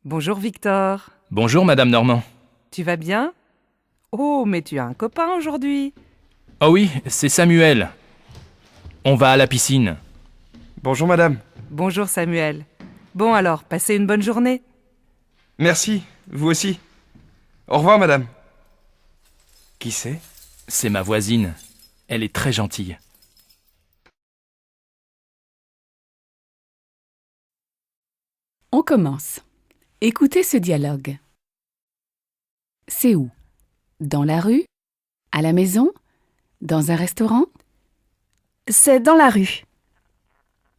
Bonjour Victor. Bonjour Madame Normand. Tu vas bien? Oh, mais tu as un copain aujourd'hui. Oh oui, c'est Samuel. On va à la piscine. Bonjour madame. Bonjour Samuel. Bon alors, passez une bonne journée. Merci, vous aussi. Au revoir madame. Qui c'est? C'est ma voisine. Elle est très gentille. On commence. Écoutez ce dialogue. C'est où? Dans la rue? À la maison? Dans un restaurant? C'est dans la rue.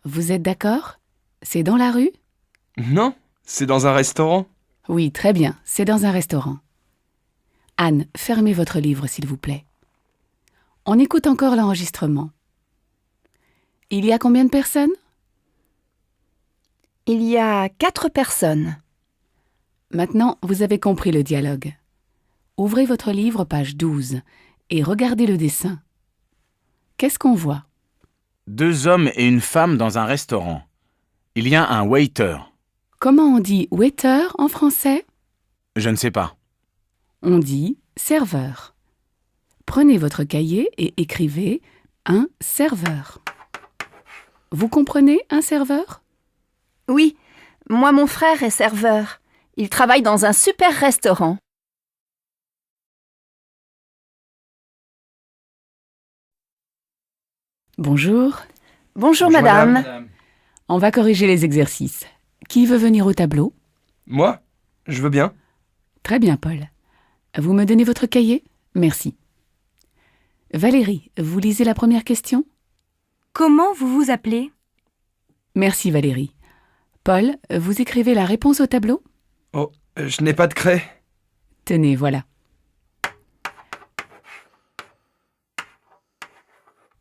Vous êtes d'accord? C'est dans la rue? Non, c'est dans un restaurant. Oui, très bien, c'est dans un restaurant. Anne, fermez votre livre, s'il vous plaît. On écoute encore l'enregistrement. Il y a combien de personnes? Il y a 4 personnes. Maintenant, vous avez compris le dialogue. Ouvrez votre livre, page 12, et regardez le dessin. Qu'est-ce qu'on voit? 2 hommes et une femme dans un restaurant. Il y a un waiter. Comment on dit waiter en français? Je ne sais pas. On dit serveur. Prenez votre cahier et écrivez un serveur. Vous comprenez un serveur? Oui, moi mon frère est serveur. Il travaille dans un super restaurant. Bonjour. Bonjour madame. On va corriger les exercices. Qui veut venir au tableau? Moi? Je veux bien. Très bien, Paul. Vous me donnez votre cahier? Merci. Valérie, vous lisez la première question? Comment vous vous appelez? Merci, Valérie. Paul, vous écrivez la réponse au tableau? Oh, je n'ai pas de craie. Tenez, voilà.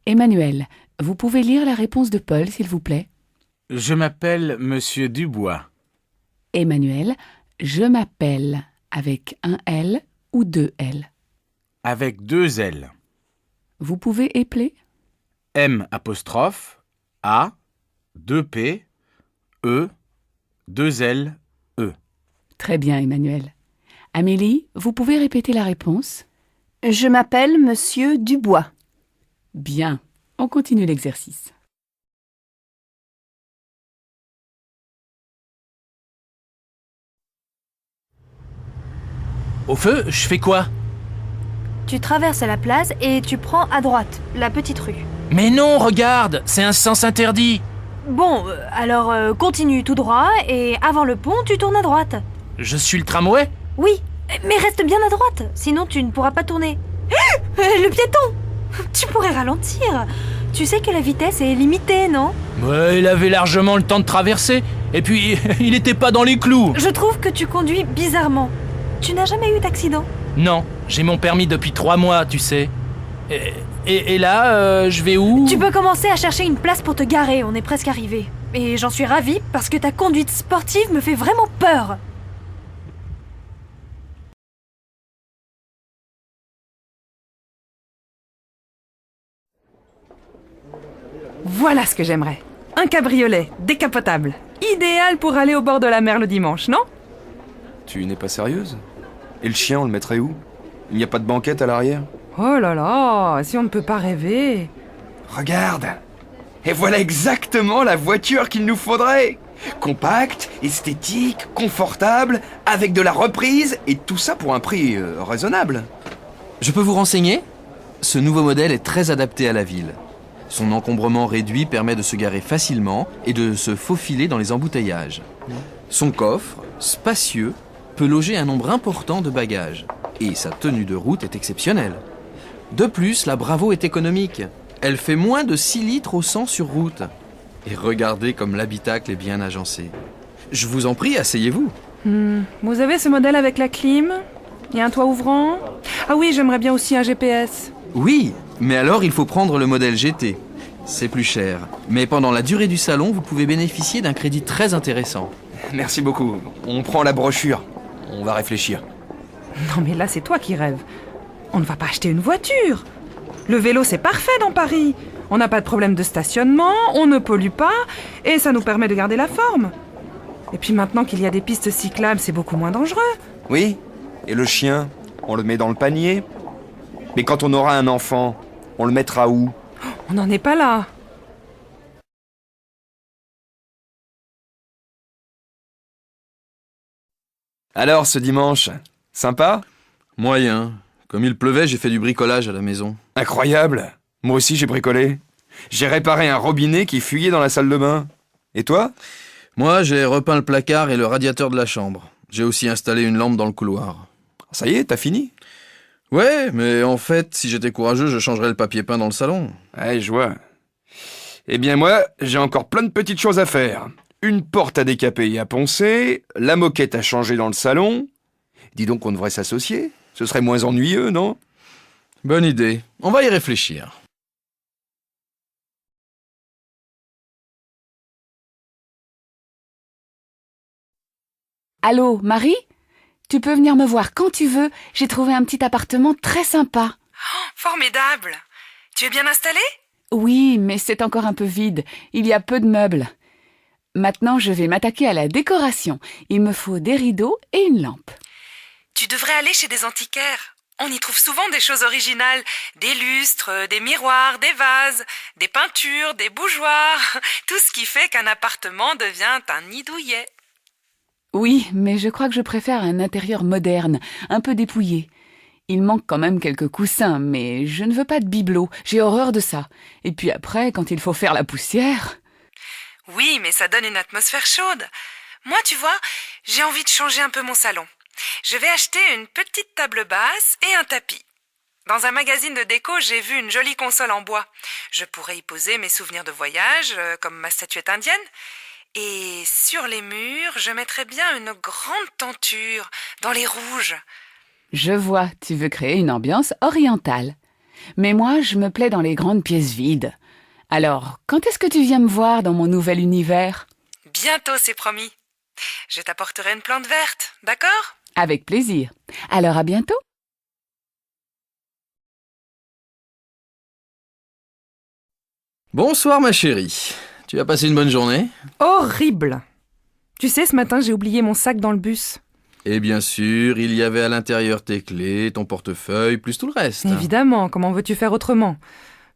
Emmanuel, vous pouvez lire la réponse de Paul, s'il vous plaît? Je m'appelle Monsieur Dubois. Emmanuel, je m'appelle avec un L ou 2 L. Avec 2 L. Vous pouvez épeler? M apostrophe A 2 P E 2 L E. Très bien, Emmanuel. Amélie, vous pouvez répéter la réponse? Je m'appelle Monsieur Dubois. Bien. On continue l'exercice. Au feu, je fais quoi? Tu traverses la place et tu prends à droite, la petite rue. Mais non, regarde, c'est un sens interdit. Bon, alors continue tout droit et avant le pont, tu tournes à droite. Je suis le tramway? Oui, mais reste bien à droite, sinon tu ne pourras pas tourner. Le piéton! Tu pourrais ralentir. Tu sais que la vitesse est limitée, non? Ouais, il avait largement le temps de traverser. Et puis, il était pas dans les clous. Je trouve que tu conduis bizarrement. Tu n'as jamais eu d'accident? Non, j'ai mon permis depuis 3 mois, tu sais. Et là, je vais où? Tu peux commencer à chercher une place pour te garer, on est presque arrivé. Et j'en suis ravie parce que ta conduite sportive me fait vraiment peur. Voilà ce que j'aimerais. Un cabriolet, décapotable. Idéal pour aller au bord de la mer le dimanche, non? Tu n'es pas sérieuse? Et le chien, on le mettrait où? Il n'y a pas de banquette à l'arrière? Oh là là, si on ne peut pas rêver. Regarde! Et voilà exactement la voiture qu'il nous faudrait! Compacte, esthétique, confortable, avec de la reprise, et tout ça pour un prix raisonnable. Je peux vous renseigner? Ce nouveau modèle est très adapté à la ville. Son encombrement réduit permet de se garer facilement et de se faufiler dans les embouteillages. Son coffre, spacieux, peut loger un nombre important de bagages. Et sa tenue de route est exceptionnelle. De plus, la Bravo est économique. Elle fait moins de 6 litres au 100 sur route. Et regardez comme l'habitacle est bien agencé. Je vous en prie, asseyez-vous. Vous avez ce modèle avec la clim? Il y a un toit ouvrant? Ah oui, j'aimerais bien aussi un GPS. Oui, mais alors il faut prendre le modèle GT. C'est plus cher. Mais pendant la durée du salon, vous pouvez bénéficier d'un crédit très intéressant. Merci beaucoup. On prend la brochure. On va réfléchir. Non mais là, c'est toi qui rêves. On ne va pas acheter une voiture. Le vélo, c'est parfait dans Paris. On n'a pas de problème de stationnement, on ne pollue pas, et ça nous permet de garder la forme. Et puis maintenant qu'il y a des pistes cyclables, c'est beaucoup moins dangereux. Oui, et le chien, on le met dans le panier. Mais quand on aura un enfant, on le mettra où? On n'en est pas là. Alors, ce dimanche, sympa? Moyen. Comme il pleuvait, j'ai fait du bricolage à la maison. Incroyable. Moi aussi, j'ai bricolé. J'ai réparé un robinet qui fuyait dans la salle de bain. Et toi? Moi, j'ai repeint le placard et le radiateur de la chambre. J'ai aussi installé une lampe dans le couloir. Ça y est, t'as fini? Ouais, mais en fait, si j'étais courageux, je changerais le papier peint dans le salon. Ouais, je vois. Eh bien moi, j'ai encore plein de petites choses à faire. Une porte à décaper et à poncer, la moquette à changer dans le salon. Dis donc qu'on devrait s'associer. Ce serait moins ennuyeux, non? Bonne idée. On va y réfléchir. Allô, Marie? Tu peux venir me voir quand tu veux. J'ai trouvé un petit appartement très sympa. Formidable. Tu es bien installé? Oui, mais c'est encore un peu vide. Il y a peu de meubles. Maintenant, je vais m'attaquer à la décoration. Il me faut des rideaux et une lampe. Tu devrais aller chez des antiquaires. On y trouve souvent des choses originales. Des lustres, des miroirs, des vases, des peintures, des bougeoirs. Tout ce qui fait qu'un appartement devient un nid douillet. Oui, mais je crois que je préfère un intérieur moderne, un peu dépouillé. Il manque quand même quelques coussins, mais je ne veux pas de bibelot. J'ai horreur de ça. Et puis après, quand il faut faire la poussière... Oui, mais ça donne une atmosphère chaude. Moi, tu vois, j'ai envie de changer un peu mon salon. Je vais acheter une petite table basse et un tapis. Dans un magazine de déco, j'ai vu une jolie console en bois. Je pourrais y poser mes souvenirs de voyage, comme ma statuette indienne. Et sur les murs, je mettrais bien une grande tenture, dans les rouges. Je vois, tu veux créer une ambiance orientale. Mais moi, je me plais dans les grandes pièces vides. Alors, quand est-ce que tu viens me voir dans mon nouvel univers? Bientôt, c'est promis. Je t'apporterai une plante verte, d'accord? Avec plaisir. Alors à bientôt. Bonsoir ma chérie. Tu as passé une bonne journée? Horrible! Tu sais, ce matin, j'ai oublié mon sac dans le bus. Et bien sûr, il y avait à l'intérieur tes clés, ton portefeuille, plus tout le reste. Évidemment, comment veux-tu faire autrement?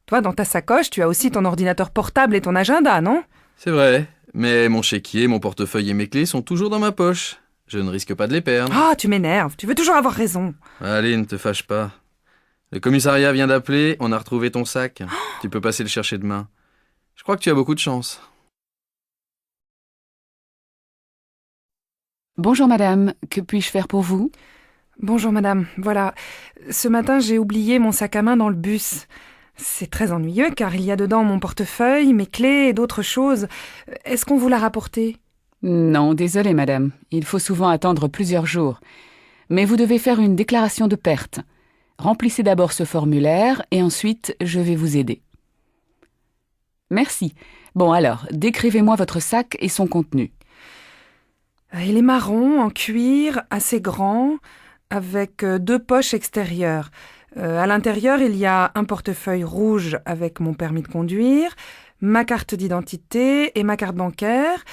Toi, dans ta sacoche, tu as aussi ton ordinateur portable et ton agenda, non? C'est vrai, mais mon chéquier, mon portefeuille et mes clés sont toujours dans ma poche. Je ne risque pas de les perdre. Ah, tu m'énerves, tu veux toujours avoir raison. Allez, ne te fâche pas. Le commissariat vient d'appeler, on a retrouvé ton sac. Tu peux passer le chercher demain. Je crois que tu as beaucoup de chance. Bonjour madame, que puis-je faire pour vous? Bonjour madame, voilà. Ce matin, j'ai oublié mon sac à main dans le bus. C'est très ennuyeux car il y a dedans mon portefeuille, mes clés et d'autres choses. Est-ce qu'on vous l'a rapporté? Non, désolée madame, il faut souvent attendre plusieurs jours. Mais vous devez faire une déclaration de perte. Remplissez d'abord ce formulaire et ensuite je vais vous aider. Merci. Bon alors, décrivez-moi votre sac et son contenu. Il est marron, en cuir, assez grand, avec 2 poches extérieures. À l'intérieur, il y a un portefeuille rouge avec mon permis de conduire, ma carte d'identité et ma carte bancaire,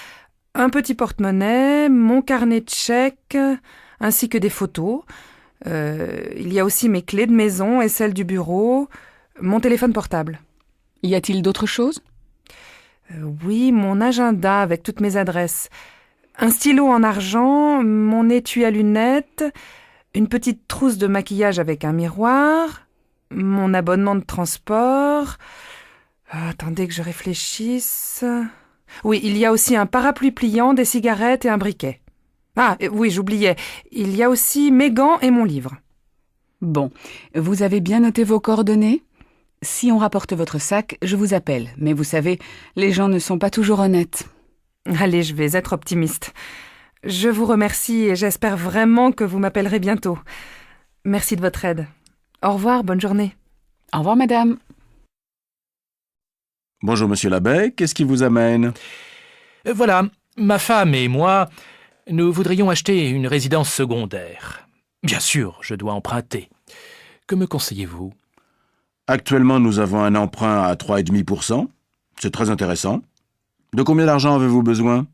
un petit porte-monnaie, mon carnet de chèques, ainsi que des photos. Il y a aussi mes clés de maison et celles du bureau, mon téléphone portable. Y a-t-il d'autres choses? Oui, mon agenda avec toutes mes adresses. Un stylo en argent, mon étui à lunettes, une petite trousse de maquillage avec un miroir, mon abonnement de transport... attendez que je réfléchisse... Oui, il y a aussi un parapluie pliant, des cigarettes et un briquet. Ah, oui, j'oubliais. Il y a aussi mes gants et mon livre. Bon, vous avez bien noté vos coordonnées? Si on rapporte votre sac, je vous appelle. Mais vous savez, les gens ne sont pas toujours honnêtes. Allez, je vais être optimiste. Je vous remercie et j'espère vraiment que vous m'appellerez bientôt. Merci de votre aide. Au revoir, bonne journée. Au revoir, madame. Bonjour, monsieur l'abbé, qu'est-ce qui vous amène? Voilà, ma femme et moi, nous voudrions acheter une résidence secondaire. Bien sûr, je dois emprunter. Que me conseillez-vous? Actuellement, nous avons un emprunt à 3,5%. C'est très intéressant. De combien d'argent avez-vous besoin?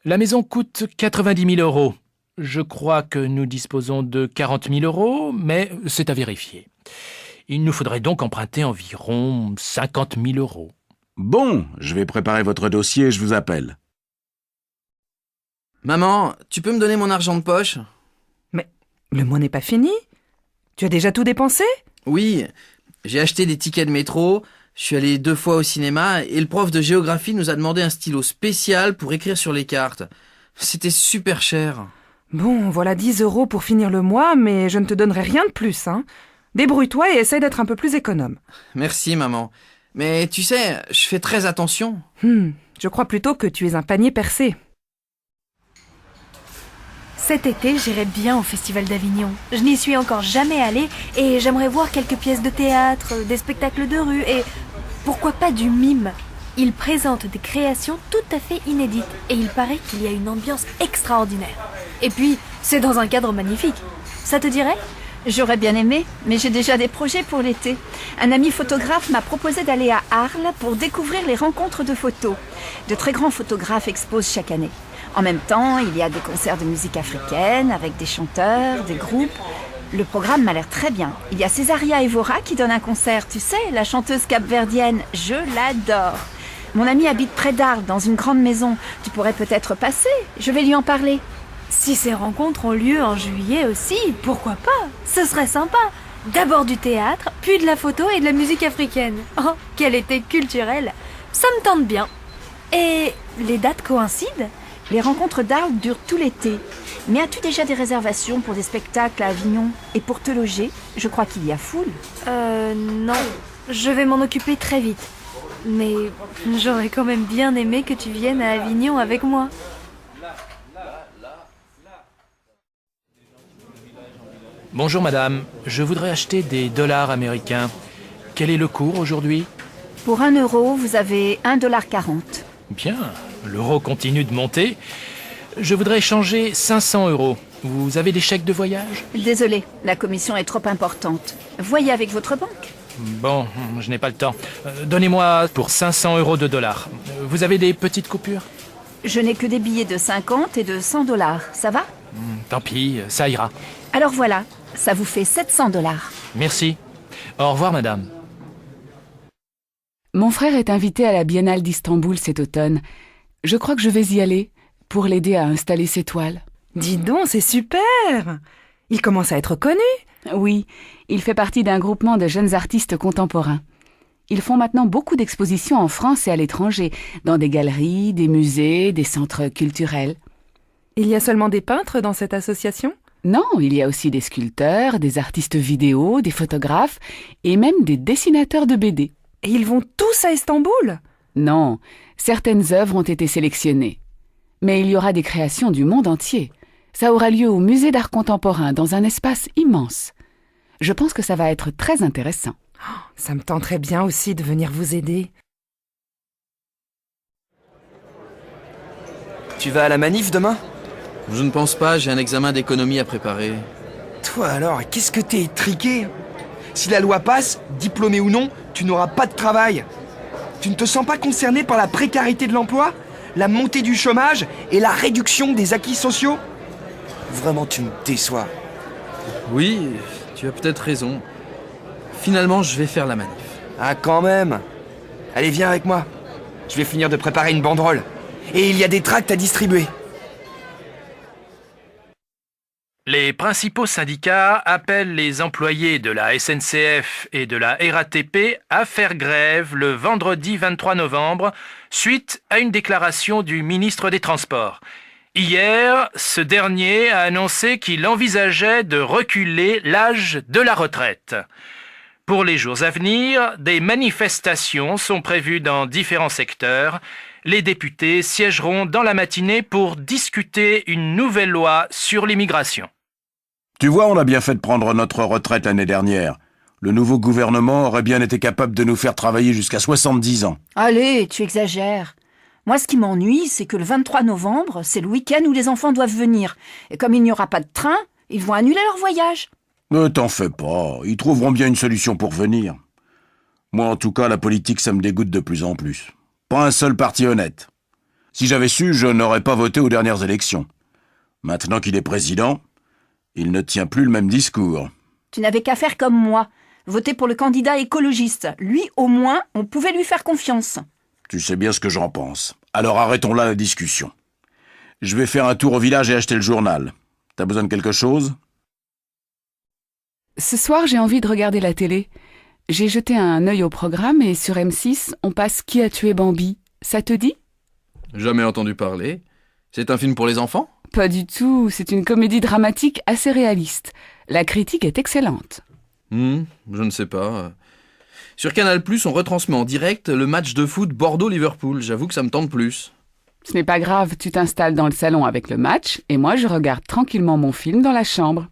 La maison coûte 90 000 euros. Je crois que nous disposons de 40 000 euros, mais c'est à vérifier. Il nous faudrait donc emprunter environ 50 000 euros. Bon, je vais préparer votre dossier et je vous appelle. Maman, tu peux me donner mon argent de poche? Mais le mois n'est pas fini. Tu as déjà tout dépensé? Oui, j'ai acheté des tickets de métro, je suis allé 2 fois au cinéma et le prof de géographie nous a demandé un stylo spécial pour écrire sur les cartes. C'était super cher. Bon, voilà 10 euros pour finir le mois, mais je ne te donnerai rien de plus, hein. Débrouille-toi et essaye d'être un peu plus économe. Merci maman. Mais tu sais, je fais très attention. Je crois plutôt que tu es un panier percé. Cet été, j'irai bien au Festival d'Avignon. Je n'y suis encore jamais allée et j'aimerais voir quelques pièces de théâtre, des spectacles de rue et pourquoi pas du mime. Ils présentent des créations tout à fait inédites et il paraît qu'il y a une ambiance extraordinaire. Et puis, c'est dans un cadre magnifique. Ça te dirait ? J'aurais bien aimé, mais j'ai déjà des projets pour l'été. Un ami photographe m'a proposé d'aller à Arles pour découvrir les rencontres de photos. De très grands photographes exposent chaque année. En même temps, il y a des concerts de musique africaine avec des chanteurs, des groupes. Le programme m'a l'air très bien. Il y a Césaria Evora qui donne un concert, tu sais, la chanteuse capverdienne. Je l'adore. Mon ami habite près d'Arles, dans une grande maison. Tu pourrais peut-être passer, je vais lui en parler. Si ces rencontres ont lieu en juillet aussi, pourquoi pas ? Ce serait sympa. D'abord du théâtre, puis de la photo et de la musique africaine. Oh, quel été culturel. Ça me tente bien. Et les dates coïncident ? Les rencontres d'Arles durent tout l'été. Mais as-tu déjà des réservations pour des spectacles à Avignon? Et pour te loger, je crois qu'il y a foule. Non. Je vais m'en occuper très vite. Mais j'aurais quand même bien aimé que tu viennes à Avignon avec moi. Bonjour madame, je voudrais acheter des dollars américains. Quel est le cours aujourd'hui? Pour 1 euro, vous avez 1,40 $. Bien, l'euro continue de monter. Je voudrais échanger 500 euros. Vous avez des chèques de voyage? Désolé, la commission est trop importante. Voyez avec votre banque. Bon, je n'ai pas le temps. Donnez-moi pour 500 euros de dollars. Vous avez des petites coupures? Je n'ai que des billets de 50 et de 100 $. Ça va? Tant pis, ça ira. Alors voilà, ça vous fait 700 $. Merci. Au revoir madame. Mon frère est invité à la Biennale d'Istanbul cet automne. Je crois que je vais y aller pour l'aider à installer ses toiles. Dis donc, c'est super! Il commence à être connu. Oui, il fait partie d'un groupement de jeunes artistes contemporains. Ils font maintenant beaucoup d'expositions en France et à l'étranger, dans des galeries, des musées, des centres culturels. Il y a seulement des peintres dans cette association? Non, il y a aussi des sculpteurs, des artistes vidéo, des photographes et même des dessinateurs de BD. Et ils vont tous à Istanbul? Non, certaines œuvres ont été sélectionnées. Mais il y aura des créations du monde entier. Ça aura lieu au musée d'art contemporain, dans un espace immense. Je pense que ça va être très intéressant. Ça me tenterait bien aussi de venir vous aider. Tu vas à la manif demain? Je ne pense pas, j'ai un examen d'économie à préparer. Toi alors, qu'est-ce que t'es étriqué? Si la loi passe, diplômé ou non, tu n'auras pas de travail. Tu ne te sens pas concerné par la précarité de l'emploi, la montée du chômage et la réduction des acquis sociaux? Vraiment, tu me déçois. Oui, tu as peut-être raison. Finalement, je vais faire la manif. Ah, quand même. Allez, viens avec moi. Je vais finir de préparer une banderole. Et il y a des tracts à distribuer. Les principaux syndicats appellent les employés de la SNCF et de la RATP à faire grève le vendredi 23 novembre suite à une déclaration du ministre des Transports. Hier, ce dernier a annoncé qu'il envisageait de reculer l'âge de la retraite. Pour les jours à venir, des manifestations sont prévues dans différents secteurs. Les députés siégeront dans la matinée pour discuter une nouvelle loi sur l'immigration. Tu vois, on a bien fait de prendre notre retraite l'année dernière. Le nouveau gouvernement aurait bien été capable de nous faire travailler jusqu'à 70 ans. Allez, tu exagères. Moi, ce qui m'ennuie, c'est que le 23 novembre, c'est le week-end où les enfants doivent venir. Et comme il n'y aura pas de train, ils vont annuler leur voyage. Ne t'en fais pas, ils trouveront bien une solution pour venir. Moi, en tout cas, la politique, ça me dégoûte de plus en plus. Pas un seul parti honnête. Si j'avais su, je n'aurais pas voté aux dernières élections. Maintenant qu'il est président, il ne tient plus le même discours. Tu n'avais qu'à faire comme moi. Voter pour le candidat écologiste. Lui, au moins, on pouvait lui faire confiance. Tu sais bien ce que j'en pense. Alors arrêtons là la discussion. Je vais faire un tour au village et acheter le journal. T'as besoin de quelque chose ? Ce soir, j'ai envie de regarder la télé. J'ai jeté un œil au programme et sur M6, on passe Qui a tué Bambi ? Ça te dit ? Jamais entendu parler. C'est un film pour les enfants ? Pas du tout, c'est une comédie dramatique assez réaliste. La critique est excellente. Je ne sais pas. Sur Canal+, on retransmet en direct le match de foot Bordeaux-Liverpool. J'avoue que ça me tente plus. Ce n'est pas grave, tu t'installes dans le salon avec le match et moi je regarde tranquillement mon film dans la chambre.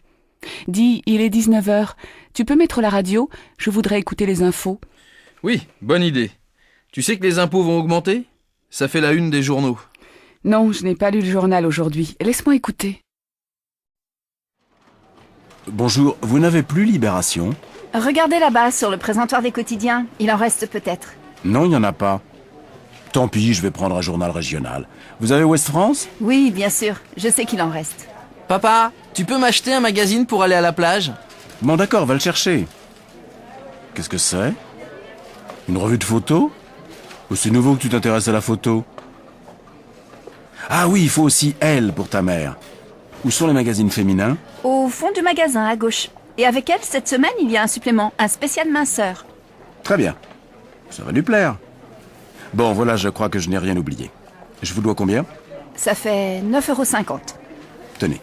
Dis, il est 19h. Tu peux mettre la radio ? Je voudrais écouter les infos. Oui, bonne idée. Tu sais que les impôts vont augmenter ? Ça fait la une des journaux. Non, je n'ai pas lu le journal aujourd'hui. Laisse-moi écouter. Bonjour, vous n'avez plus Libération ? Regardez là-bas, sur le présentoir des quotidiens. Il en reste peut-être. Non, il n'y en a pas. Tant pis, je vais prendre un journal régional. Vous avez Ouest France ? Oui, bien sûr. Je sais qu'il en reste. Papa, tu peux m'acheter un magazine pour aller à la plage ? Bon d'accord, va le chercher. Qu'est-ce que c'est ? Une revue de photos ? Ou c'est nouveau que tu t'intéresses à la photo ? Ah oui, il faut aussi Elle pour ta mère. Où sont les magazines féminins ? Au fond du magasin, à gauche. Et avec elle, cette semaine, il y a un supplément, un spécial minceur. Très bien. Ça va lui plaire. Bon, voilà, je crois que je n'ai rien oublié. Je vous dois combien ? Ça fait 9,50 €. Tenez.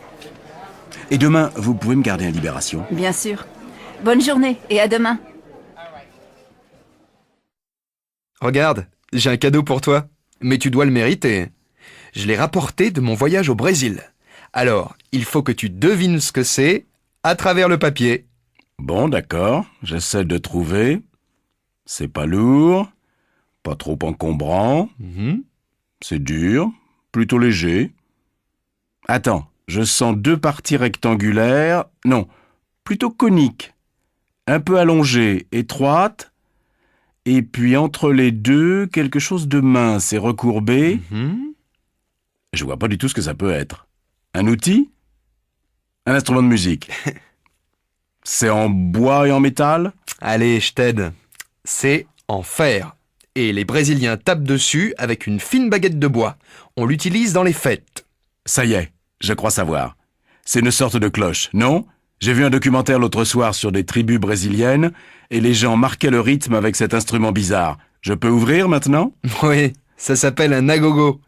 Et demain, vous pouvez me garder à Libération ? Bien sûr. Bonne journée et à demain. Regarde, j'ai un cadeau pour toi. Mais tu dois le mériter. Je l'ai rapporté de mon voyage au Brésil. Alors, il faut que tu devines ce que c'est à travers le papier. Bon, d'accord. J'essaie de trouver. C'est pas lourd. Pas trop encombrant. C'est dur. Plutôt léger. Attends, je sens 2 parties rectangulaires. Non, plutôt coniques. Un peu allongées, étroites. Et puis entre les deux, quelque chose de mince et recourbé. Je vois pas du tout ce que ça peut être. Un outil ? Un instrument de musique. C'est en bois et en métal ? Allez, je t'aide. C'est en fer. Et les Brésiliens tapent dessus avec une fine baguette de bois. On l'utilise dans les fêtes. Ça y est, je crois savoir. C'est une sorte de cloche, non ? J'ai vu un documentaire l'autre soir sur des tribus brésiliennes et les gens marquaient le rythme avec cet instrument bizarre. Je peux ouvrir maintenant ? Oui, ça s'appelle un agogo.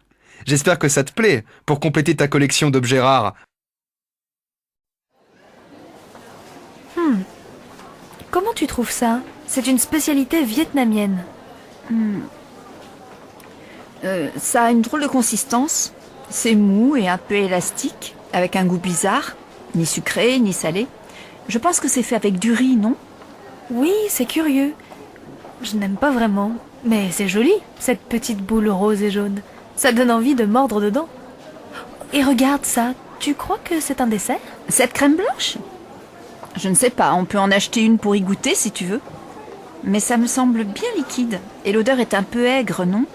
J'espère que ça te plaît pour compléter ta collection d'objets rares. Comment tu trouves ça ? C'est une spécialité vietnamienne. Ça a une drôle de consistance. C'est mou et un peu élastique, avec un goût bizarre. Ni sucré, ni salé. Je pense que c'est fait avec du riz, non ? Oui, c'est curieux. Je n'aime pas vraiment. Mais c'est joli, cette petite boule rose et jaune. Ça donne envie de mordre dedans. Et regarde ça, tu crois que c'est un dessert ? Cette crème blanche ? Je ne sais pas, on peut en acheter une pour y goûter si tu veux. Mais ça me semble bien liquide. Et l'odeur est un peu aigre, non ?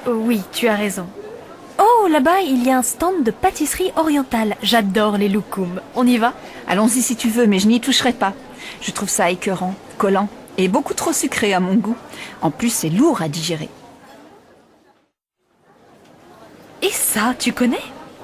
Oui, tu as raison. Oh, là-bas, il y a un stand de pâtisserie orientale. J'adore les loukoums. On y va ? Allons-y si tu veux, mais je n'y toucherai pas. Je trouve ça écœurant, collant et beaucoup trop sucré à mon goût. En plus, c'est lourd à digérer. Et ça, tu connais ?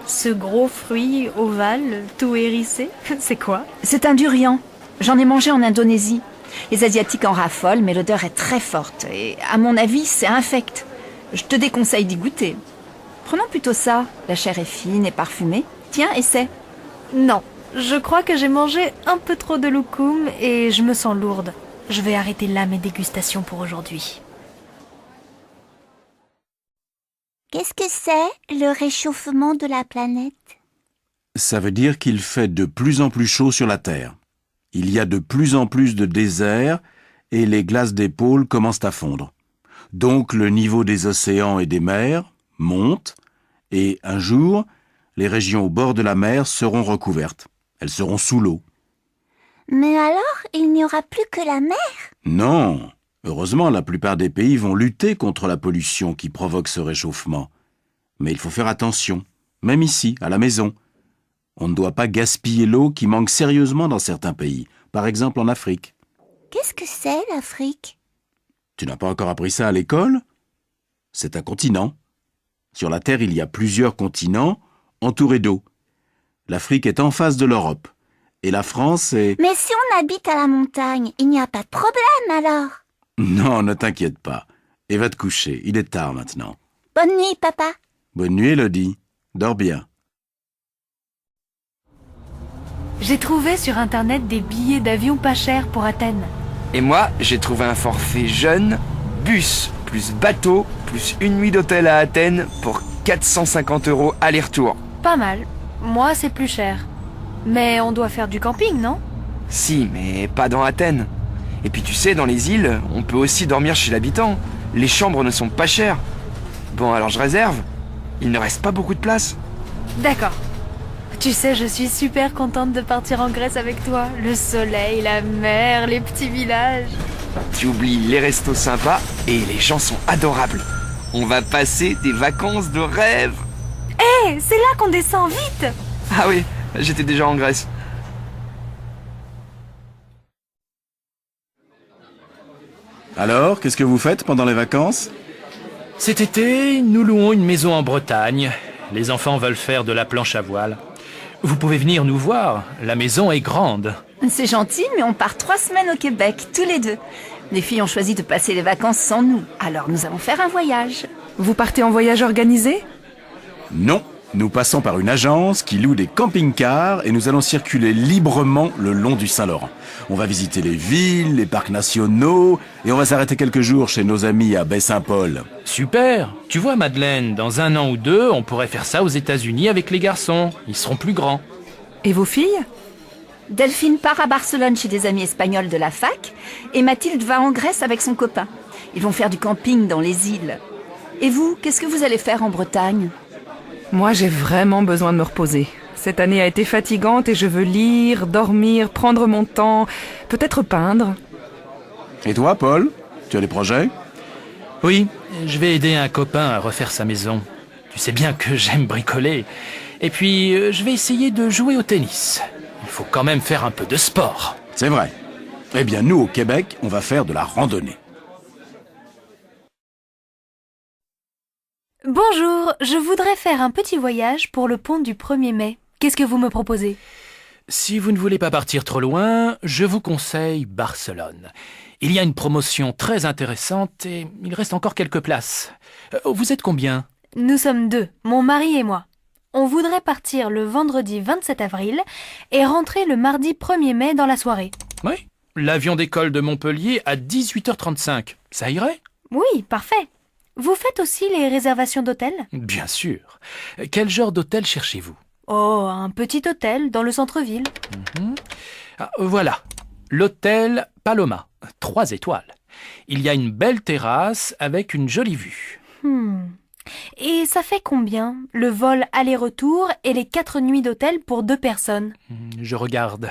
Ce gros fruit ovale, tout hérissé, c'est quoi ? C'est un durian. J'en ai mangé en Indonésie. Les Asiatiques en raffolent, mais l'odeur est très forte. Et à mon avis, c'est infect. Je te déconseille d'y goûter. Prenons plutôt ça. La chair est fine et parfumée. Tiens, essaie. Non, je crois que j'ai mangé un peu trop de loukoum et je me sens lourde. Je vais arrêter là mes dégustations pour aujourd'hui. Qu'est-ce que c'est, le réchauffement de la planète ? Ça veut dire qu'il fait de plus en plus chaud sur la Terre. Il y a de plus en plus de déserts et les glaces des pôles commencent à fondre. Donc le niveau des océans et des mers monte et un jour, les régions au bord de la mer seront recouvertes. Elles seront sous l'eau. Mais alors, il n'y aura plus que la mer ? Non. Heureusement, la plupart des pays vont lutter contre la pollution qui provoque ce réchauffement. Mais il faut faire attention, même ici, à la maison. On ne doit pas gaspiller l'eau qui manque sérieusement dans certains pays, par exemple en Afrique. Qu'est-ce que c'est, l'Afrique? Tu n'as pas encore appris ça à l'école? C'est un continent. Sur la Terre, il y a plusieurs continents entourés d'eau. L'Afrique est en face de l'Europe. Et la France est... Mais si on habite à la montagne, il n'y a pas de problème alors. Non, ne t'inquiète pas. Et va te coucher, il est tard maintenant. Bonne nuit, papa. Bonne nuit, Elodie. Dors bien. J'ai trouvé sur Internet des billets d'avion pas chers pour Athènes. Et moi, j'ai trouvé un forfait jeune, bus, plus bateau, plus une nuit d'hôtel à Athènes pour 450 € aller-retour. Pas mal. Moi, c'est plus cher. Mais on doit faire du camping, non? Si, mais pas dans Athènes. Et puis tu sais, dans les îles, on peut aussi dormir chez l'habitant. Les chambres ne sont pas chères. Bon, alors je réserve. Il ne reste pas beaucoup de place. D'accord. Tu sais, je suis super contente de partir en Grèce avec toi. Le soleil, la mer, les petits villages. Tu oublies les restos sympas et les gens sont adorables. On va passer des vacances de rêve. Hé, c'est là qu'on descend, vite! Ah oui, j'étais déjà en Grèce. Alors, qu'est-ce que vous faites pendant les vacances? Cet été, nous louons une maison en Bretagne. Les enfants veulent faire de la planche à voile. Vous pouvez venir nous voir, la maison est grande. C'est gentil, mais on part 3 semaines au Québec, tous les deux. Les filles ont choisi de passer les vacances sans nous, alors nous allons faire un voyage. Vous partez en voyage organisé? Non, nous passons par une agence qui loue des camping-cars et nous allons circuler librement le long du Saint-Laurent. On va visiter les villes, les parcs nationaux et on va s'arrêter quelques jours chez nos amis à Baie-Saint-Paul. Super. Tu vois, Madeleine, dans 1 an ou 2, on pourrait faire ça aux États-Unis avec les garçons. Ils seront plus grands. Et vos filles? Delphine part à Barcelone chez des amis espagnols de la fac et Mathilde va en Grèce avec son copain. Ils vont faire du camping dans les îles. Et vous, qu'est-ce que vous allez faire en Bretagne? Moi, j'ai vraiment besoin de me reposer. Cette année a été fatigante et je veux lire, dormir, prendre mon temps, peut-être peindre. Et toi, Paul? Tu as des projets? Oui, je vais aider un copain à refaire sa maison. Tu sais bien que j'aime bricoler. Et puis, je vais essayer de jouer au tennis. Il faut quand même faire un peu de sport. C'est vrai. Eh bien, nous, au Québec, on va faire de la randonnée. Bonjour, je voudrais faire un petit voyage pour le pont du 1er mai. Qu'est-ce que vous me proposez? Si vous ne voulez pas partir trop loin, je vous conseille Barcelone. Il y a une promotion très intéressante et il reste encore quelques places. Vous êtes combien? Nous sommes 2, mon mari et moi. On voudrait partir le vendredi 27 avril et rentrer le mardi 1er mai dans la soirée. Oui, l'avion d'école de Montpellier à 18h35. Ça irait? Oui, parfait. Vous faites aussi les réservations d'hôtel? Bien sûr. Quel genre d'hôtel cherchez-vous? Oh, un petit hôtel dans le centre-ville. Voilà, l'hôtel Paloma, 3 étoiles. Il y a une belle terrasse avec une jolie vue. Et ça fait combien, le vol aller-retour et les 4 nuits d'hôtel pour 2 personnes? Je regarde.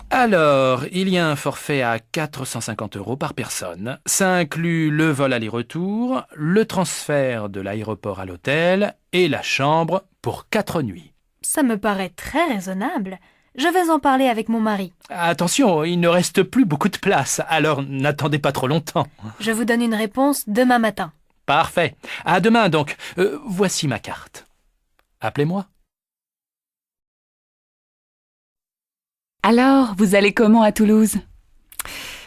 Alors, il y a un forfait à 450 € par personne. Ça inclut le vol aller-retour, le transfert de l'aéroport à l'hôtel et la chambre pour 4 nuits. Ça me paraît très raisonnable. Je vais en parler avec mon mari. Attention, il ne reste plus beaucoup de place, alors n'attendez pas trop longtemps. Je vous donne une réponse demain matin. Parfait. À demain donc. Voici ma carte. Appelez-moi. Alors, vous allez comment à Toulouse?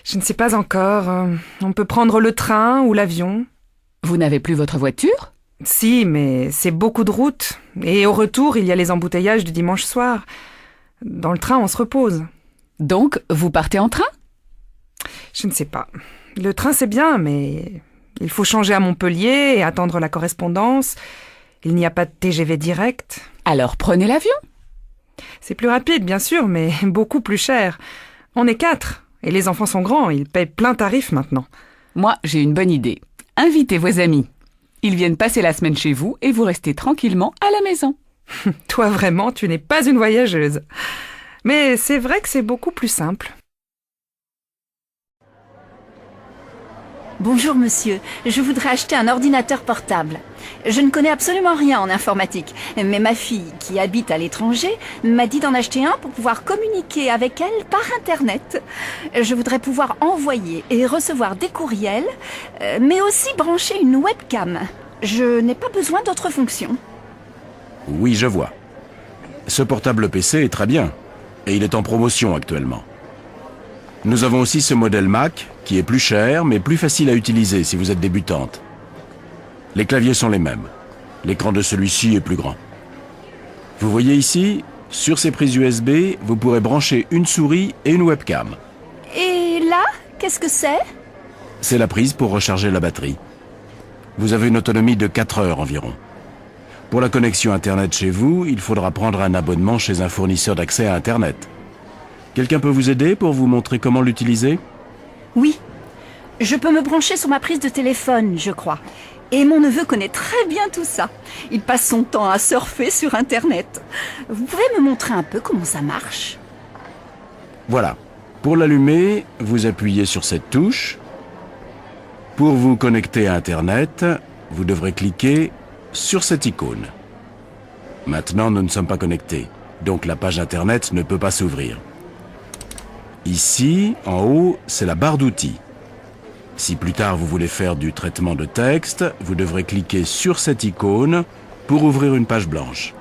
Je ne sais pas encore. On peut prendre le train ou l'avion. Vous n'avez plus votre voiture? Si, mais c'est beaucoup de route. Et au retour, il y a les embouteillages du dimanche soir. Dans le train, on se repose. Donc, vous partez en train? Je ne sais pas. Le train, c'est bien, mais il faut changer à Montpellier et attendre la correspondance. Il n'y a pas de TGV direct. Alors, prenez l'avion. C'est plus rapide, bien sûr, mais beaucoup plus cher. On est 4, et les enfants sont grands, ils payent plein tarif maintenant. Moi, j'ai une bonne idée. Invitez vos amis. Ils viennent passer la semaine chez vous et vous restez tranquillement à la maison. Toi, vraiment, tu n'es pas une voyageuse. Mais c'est vrai que c'est beaucoup plus simple. Bonjour monsieur, je voudrais acheter un ordinateur portable. Je ne connais absolument rien en informatique, mais ma fille, qui habite à l'étranger, m'a dit d'en acheter un pour pouvoir communiquer avec elle par Internet. Je voudrais pouvoir envoyer et recevoir des courriels, mais aussi brancher une webcam. Je n'ai pas besoin d'autres fonctions. Oui, je vois. Ce portable PC est très bien, et il est en promotion actuellement. Nous avons aussi ce modèle Mac, qui est plus cher, mais plus facile à utiliser si vous êtes débutante. Les claviers sont les mêmes. L'écran de celui-ci est plus grand. Vous voyez ici, sur ces prises USB, vous pourrez brancher une souris et une webcam. Et là, qu'est-ce que c'est? C'est la prise pour recharger la batterie. Vous avez une autonomie de 4 heures environ. Pour la connexion Internet chez vous, il faudra prendre un abonnement chez un fournisseur d'accès à Internet. Quelqu'un peut vous aider pour vous montrer comment l'utiliser? Oui, je peux me brancher sur ma prise de téléphone, je crois. Et mon neveu connaît très bien tout ça. Il passe son temps à surfer sur Internet. Vous pouvez me montrer un peu comment ça marche? Voilà. Pour l'allumer, vous appuyez sur cette touche. Pour vous connecter à Internet, vous devrez cliquer sur cette icône. Maintenant, nous ne sommes pas connectés, donc la page Internet ne peut pas s'ouvrir. Ici, en haut, c'est la barre d'outils. Si plus tard vous voulez faire du traitement de texte, vous devrez cliquer sur cette icône pour ouvrir une page blanche.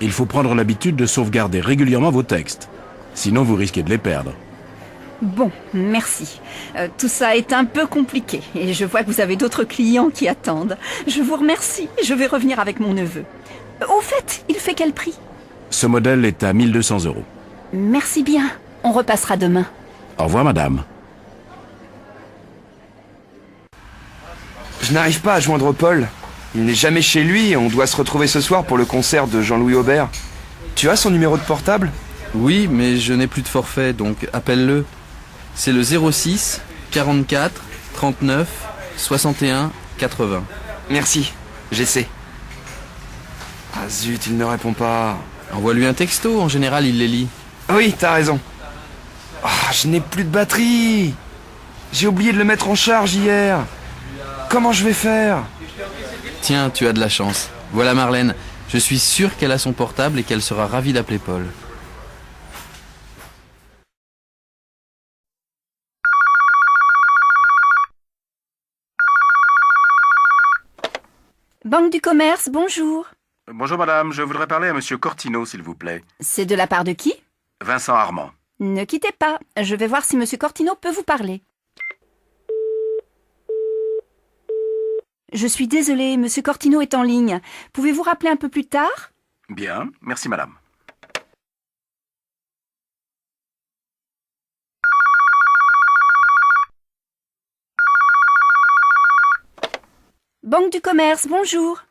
Il faut prendre l'habitude de sauvegarder régulièrement vos textes, sinon vous risquez de les perdre. Bon, merci. Tout ça est un peu compliqué et je vois que vous avez d'autres clients qui attendent. Je vous remercie, je vais revenir avec mon neveu. Au fait, il fait quel prix? Ce modèle est à 1 200 €. Merci bien, on repassera demain. Au revoir, madame. Je n'arrive pas à joindre Paul. Il n'est jamais chez lui et on doit se retrouver ce soir pour le concert de Jean-Louis Aubert. Tu as son numéro de portable? Oui, mais je n'ai plus de forfait, donc appelle-le. C'est le 06 44 39 61 80. Merci, j'essaie. Ah zut, il ne répond pas. Envoie-lui un texto, en général il les lit. Oui, t'as raison. Ah, je n'ai plus de batterie. J'ai oublié de le mettre en charge hier. Comment je vais faire? Tiens, tu as de la chance. Voilà Marlène, je suis sûr qu'elle a son portable et qu'elle sera ravie d'appeler Paul. Banque du commerce, bonjour. Bonjour, madame. Je voudrais parler à monsieur Cortino, s'il vous plaît. C'est de la part de qui? Vincent Armand. Ne quittez pas, je vais voir si monsieur Cortino peut vous parler. Je suis désolée, monsieur Cortino est en ligne. Pouvez-vous rappeler un peu plus tard? Bien, merci, madame. Banque du commerce, bonjour.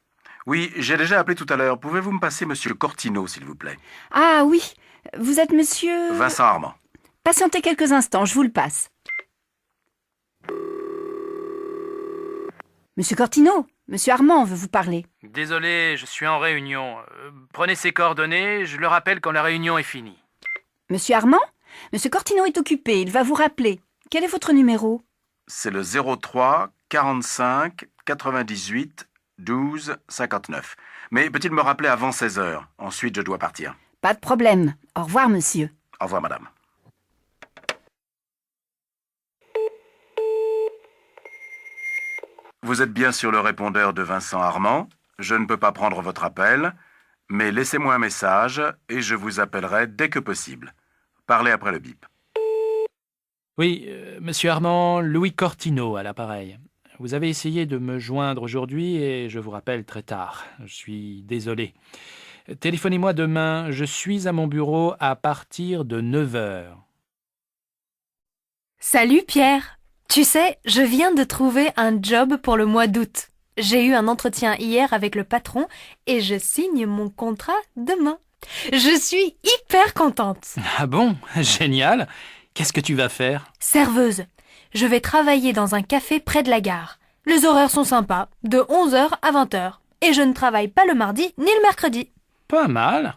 Oui, j'ai déjà appelé tout à l'heure. Pouvez-vous me passer monsieur Cortino, s'il vous plaît? Ah oui, vous êtes monsieur... Vincent Armand. Patientez quelques instants, je vous le passe. Monsieur Cortino, monsieur Armand veut vous parler. Désolé, je suis en réunion. Prenez ses coordonnées, je le rappelle quand la réunion est finie. Monsieur Armand? Monsieur Cortino est occupé, il va vous rappeler. Quel est votre numéro? C'est le 03 45 98 12 59. Mais peut-il me rappeler avant 16 heures? Ensuite, je dois partir. Pas de problème. Au revoir, monsieur. Au revoir, madame. Vous êtes bien sur le répondeur de Vincent Armand. Je ne peux pas prendre votre appel, mais laissez-moi un message et je vous appellerai dès que possible. Parlez après le bip. Oui, monsieur Armand, Louis Cortino à l'appareil. Vous avez essayé de me joindre aujourd'hui et je vous rappelle très tard. Je suis désolé. Téléphonez-moi demain, je suis à mon bureau à partir de 9 heures. Salut Pierre. Tu sais, je viens de trouver un job pour le mois d'août. J'ai eu un entretien hier avec le patron et je signe mon contrat demain. Je suis hyper contente. Ah bon? Génial! Qu'est-ce que tu vas faire? Serveuse. Je vais travailler dans un café près de la gare. Les horaires sont sympas, de 11h à 20h. Et je ne travaille pas le mardi ni le mercredi. Pas mal.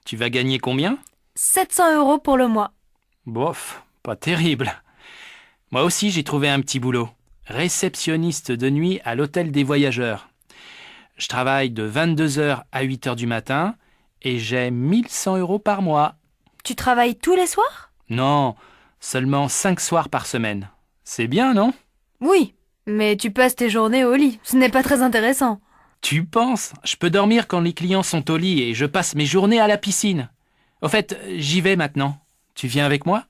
Tu vas gagner combien? 700 € pour le mois. Bof, pas terrible. Moi aussi, j'ai trouvé un petit boulot. réceptionniste de nuit à l'hôtel des voyageurs. Je travaille de 22h à 8h du matin et j'ai 1100 € par mois. Tu travailles tous les soirs? Non, seulement 5 soirs par semaine. C'est bien, non? Oui, mais tu passes tes journées au lit. Ce n'est pas très intéressant. Tu penses? Je peux dormir quand les clients sont au lit et je passe mes journées à la piscine. Au fait, j'y vais maintenant. Tu viens avec moi?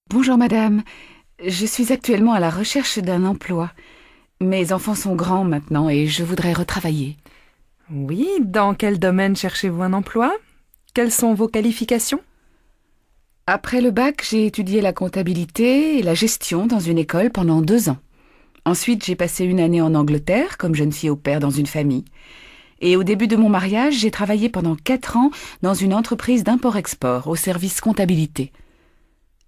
Bonjour madame, je suis actuellement à la recherche d'un emploi. Mes enfants sont grands maintenant et je voudrais retravailler. Oui, dans quel domaine cherchez-vous un emploi? Quelles sont vos qualifications? Après le bac, j'ai étudié la comptabilité et la gestion dans une école pendant 2 ans. Ensuite, j'ai passé une année en Angleterre comme jeune fille au pair dans une famille. Et au début de mon mariage, j'ai travaillé pendant 4 ans dans une entreprise d'import-export au service comptabilité.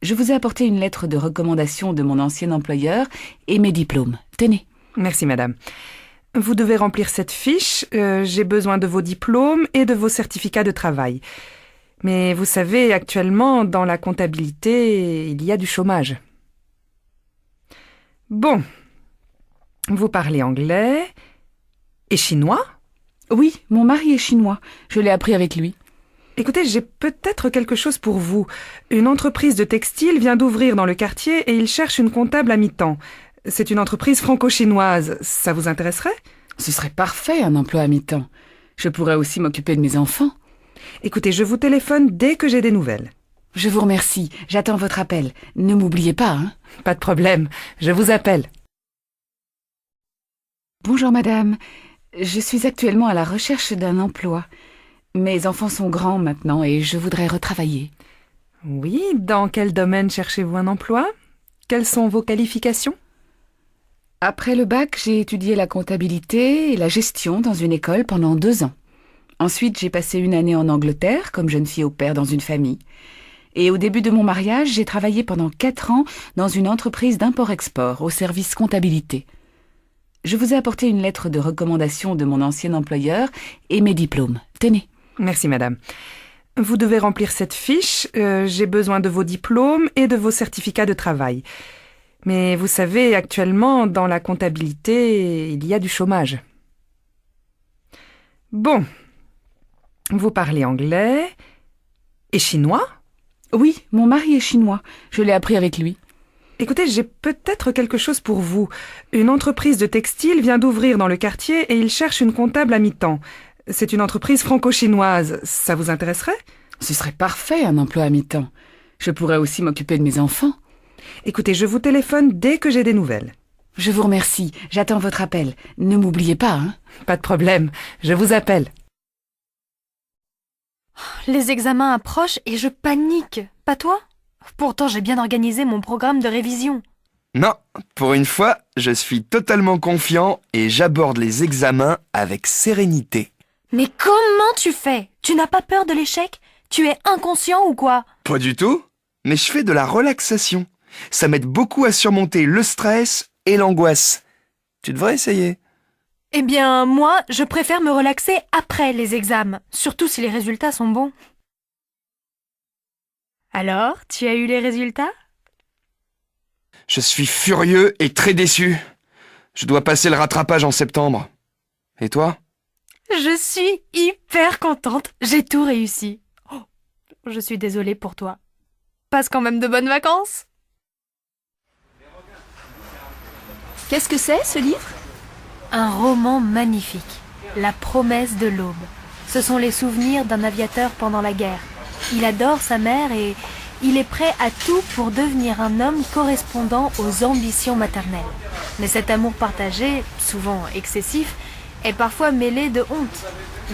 Je vous ai apporté une lettre de recommandation de mon ancien employeur et mes diplômes. Tenez. Merci madame. Vous devez remplir cette fiche. J'ai besoin de vos diplômes et de vos certificats de travail. Mais vous savez, actuellement, dans la comptabilité, il y a du chômage. Bon. Vous parlez anglais et chinois? Oui, mon mari est chinois. Je l'ai appris avec lui. Écoutez, j'ai peut-être quelque chose pour vous. Une entreprise de textile vient d'ouvrir dans le quartier et il cherche une comptable à mi-temps. C'est une entreprise franco-chinoise. Ça vous intéresserait? Ce serait parfait, un emploi à mi-temps. Je pourrais aussi m'occuper de mes enfants. Écoutez, je vous téléphone dès que j'ai des nouvelles. Je vous remercie. J'attends votre appel. Ne m'oubliez pas, hein? Pas de problème. Je vous appelle. Bonjour madame. Je suis actuellement à la recherche d'un emploi. Mes enfants sont grands maintenant et je voudrais retravailler. Oui, dans quel domaine cherchez-vous un emploi? Quelles sont vos qualifications? Après le bac, j'ai étudié la comptabilité et la gestion dans une école pendant 2 ans. Ensuite, j'ai passé une année en Angleterre comme jeune fille au pair dans une famille. Et au début de mon mariage, j'ai travaillé pendant 4 ans dans une entreprise d'import-export au service comptabilité. Je vous ai apporté une lettre de recommandation de mon ancien employeur et mes diplômes. Tenez. Merci madame. Vous devez remplir cette fiche. J'ai besoin de vos diplômes et de vos certificats de travail. Mais vous savez, actuellement, dans la comptabilité, il y a du chômage. Bon. Vous parlez anglais et chinois? Oui, mon mari est chinois. Je l'ai appris avec lui. Écoutez, j'ai peut-être quelque chose pour vous. Une entreprise de textile vient d'ouvrir dans le quartier et il cherche une comptable à mi-temps. C'est une entreprise franco-chinoise. Ça vous intéresserait? Ce serait parfait, un emploi à mi-temps. Je pourrais aussi m'occuper de mes enfants. Écoutez, je vous téléphone dès que j'ai des nouvelles. Je vous remercie. J'attends votre appel. Ne m'oubliez pas, hein? Pas de problème. Je vous appelle. Les examens approchent et je panique. Pas toi? Pourtant, j'ai bien organisé mon programme de révision. Non, pour une fois, je suis totalement confiant et j'aborde les examens avec sérénité. Mais comment tu fais? Tu n'as pas peur de l'échec? Tu es inconscient ou quoi? Pas du tout, mais je fais de la relaxation. Ça m'aide beaucoup à surmonter le stress et l'angoisse. Tu devrais essayer. Eh bien, moi, je préfère me relaxer après les examens, surtout si les résultats sont bons. Alors, tu as eu les résultats? Je suis furieux et très déçu. Je dois passer le rattrapage en septembre. Et toi? Je suis hyper contente. J'ai tout réussi. Oh, je suis désolée pour toi. Passe quand même de bonnes vacances. Qu'est-ce que c'est, ce livre? Un roman magnifique. La promesse de l'aube. Ce sont les souvenirs d'un aviateur pendant la guerre. Il adore sa mère et il est prêt à tout pour devenir un homme correspondant aux ambitions maternelles. Mais cet amour partagé, souvent excessif, est parfois mêlé de honte.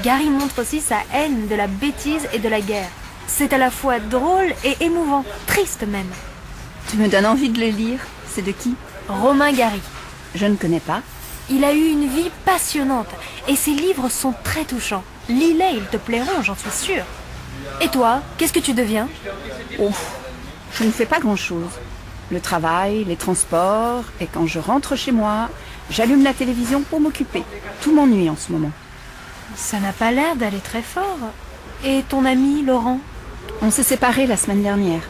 Gary montre aussi sa haine de la bêtise et de la guerre. C'est à la fois drôle et émouvant, triste même. Tu me donnes envie de le lire. C'est de qui? Romain Gary. Je ne connais pas. Il a eu une vie passionnante et ses livres sont très touchants. Lis-les, ils te plairont, j'en suis sûre. Et toi, qu'est-ce que tu deviens? Oh, je ne fais pas grand-chose. Le travail, les transports, et quand je rentre chez moi, j'allume la télévision pour m'occuper. Tout m'ennuie en ce moment. Ça n'a pas l'air d'aller très fort. Et ton ami, Laurent? On s'est séparés la semaine dernière.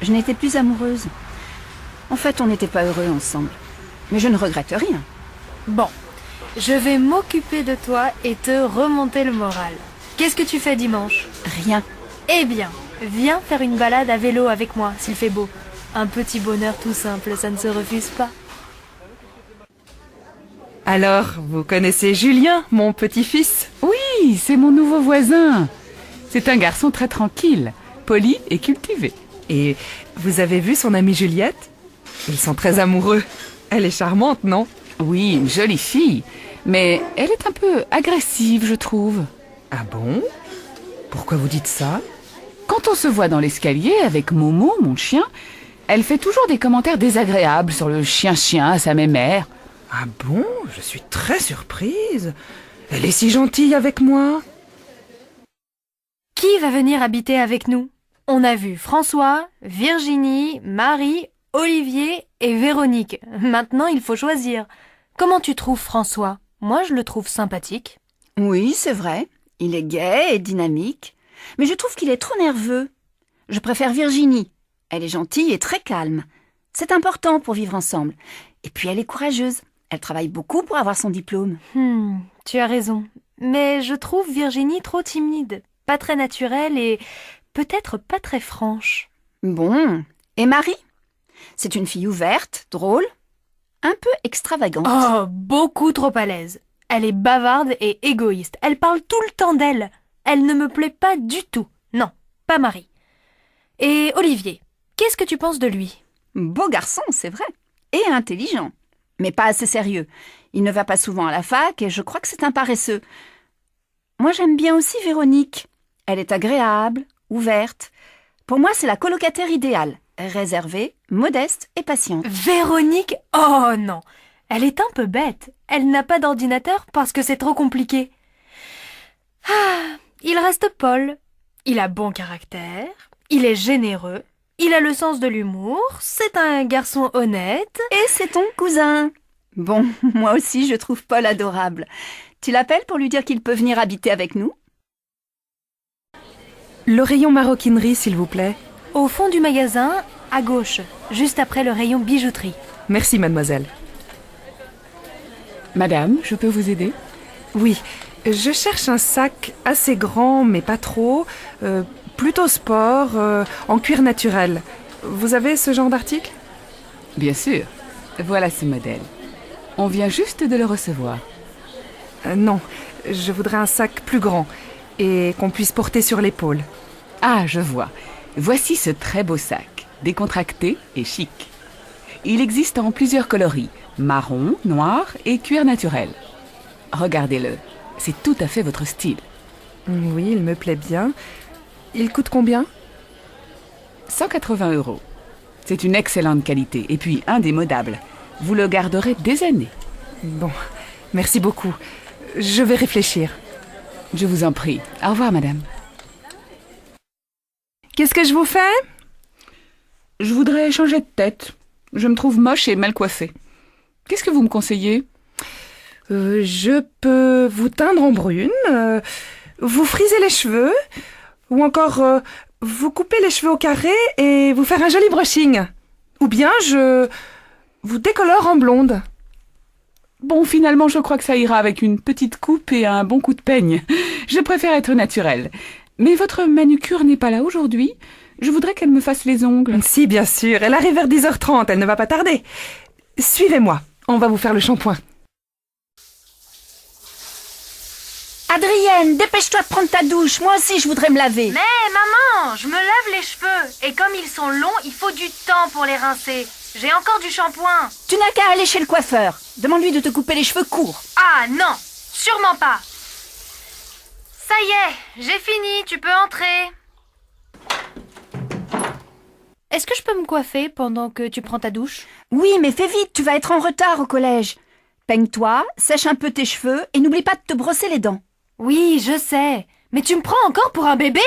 Je n'étais plus amoureuse. En fait, on n'était pas heureux ensemble. Mais je ne regrette rien. Bon, je vais m'occuper de toi et te remonter le moral. Qu'est-ce que tu fais dimanche? Rien. Eh bien, viens faire une balade à vélo avec moi, s'il fait beau. Un petit bonheur tout simple, ça ne se refuse pas. Alors, vous connaissez Julien, mon petit-fils? Oui, c'est mon nouveau voisin. C'est un garçon très tranquille, poli et cultivé. Et vous avez vu son amie Juliette? Ils sont très amoureux. Elle est charmante, non? Oui, une jolie fille, mais elle est un peu agressive, je trouve. Ah bon? Pourquoi vous dites ça? Quand on se voit dans l'escalier avec Momo, mon chien, elle fait toujours des commentaires désagréables sur le chien-chien à sa mémère. Ah bon? Je suis très surprise. Elle est si gentille avec moi. Qui va venir habiter avec nous? On a vu François, Virginie, Marie, Olivier et Véronique. Maintenant, il faut choisir. Comment tu trouves François? Moi, je le trouve sympathique. Oui, c'est vrai. Il est gai et dynamique. Mais je trouve qu'il est trop nerveux. Je préfère Virginie. Elle est gentille et très calme. C'est important pour vivre ensemble. Et puis elle est courageuse. Elle travaille beaucoup pour avoir son diplôme. Tu as raison. Mais je trouve Virginie trop timide, pas très naturelle et peut-être pas très franche. Bon. Et Marie? C'est une fille ouverte, drôle, un peu extravagante. Oh, beaucoup trop à l'aise. Elle est bavarde et égoïste. Elle parle tout le temps d'elle. Elle ne me plaît pas du tout. Non, pas Marie. Et Olivier, qu'est-ce que tu penses de lui? Beau garçon, c'est vrai. Et intelligent. Mais pas assez sérieux. Il ne va pas souvent à la fac et je crois que c'est un paresseux. Moi, j'aime bien aussi Véronique. Elle est agréable, ouverte. Pour moi, c'est la colocataire idéale. Réservée, modeste et patiente. Véronique? Oh non! Elle est un peu bête. Elle n'a pas d'ordinateur parce que c'est trop compliqué. Ah, il reste Paul. Il a bon caractère, il est généreux, il a le sens de l'humour, c'est un garçon honnête. Et c'est ton cousin. Bon, moi aussi je trouve Paul adorable. Tu l'appelles pour lui dire qu'il peut venir habiter avec nous? Le rayon maroquinerie, s'il vous plaît. Au fond du magasin, à gauche, juste après le rayon bijouterie. Merci, mademoiselle. Madame, je peux vous aider? Oui, je cherche un sac assez grand, mais pas trop, plutôt sport, en cuir naturel. Vous avez ce genre d'article? Bien sûr. Voilà ce modèle. On vient juste de le recevoir. Non, je voudrais un sac plus grand et qu'on puisse porter sur l'épaule. Ah, je vois. Voici ce très beau sac, décontracté et chic. Il existe en plusieurs coloris, marron, noir et cuir naturel. Regardez-le, c'est tout à fait votre style. Oui, il me plaît bien. Il coûte combien? 180 €. C'est une excellente qualité et puis indémodable. Vous le garderez des années. Bon, merci beaucoup. Je vais réfléchir. Je vous en prie. Au revoir, madame. Qu'est-ce que je vous fais? Je voudrais changer de tête. Je me trouve moche et mal coiffée. Qu'est-ce que vous me conseillez? Je peux vous teindre en brune, vous friser les cheveux, ou encore vous couper les cheveux au carré et vous faire un joli brushing. Ou bien je vous décolore en blonde. Bon, finalement, je crois que ça ira avec une petite coupe et un bon coup de peigne. Je préfère être naturelle. Mais votre manucure n'est pas là aujourd'hui. Je voudrais qu'elle me fasse les ongles. Si, bien sûr. Elle arrive vers 10h30. Elle ne va pas tarder. Suivez-moi. On va vous faire le shampoing. Adrienne, dépêche-toi de prendre ta douche. Moi aussi, je voudrais me laver. Mais maman, je me lave les cheveux. Et comme ils sont longs, il faut du temps pour les rincer. J'ai encore du shampoing. Tu n'as qu'à aller chez le coiffeur. Demande-lui de te couper les cheveux courts. Ah non, sûrement pas. Ça y est, j'ai fini, tu peux entrer. Est-ce que je peux me coiffer pendant que tu prends ta douche? Oui, mais fais vite, tu vas être en retard au collège. Peigne-toi, sèche un peu tes cheveux et n'oublie pas de te brosser les dents. Oui, je sais. Mais tu me prends encore pour un bébé?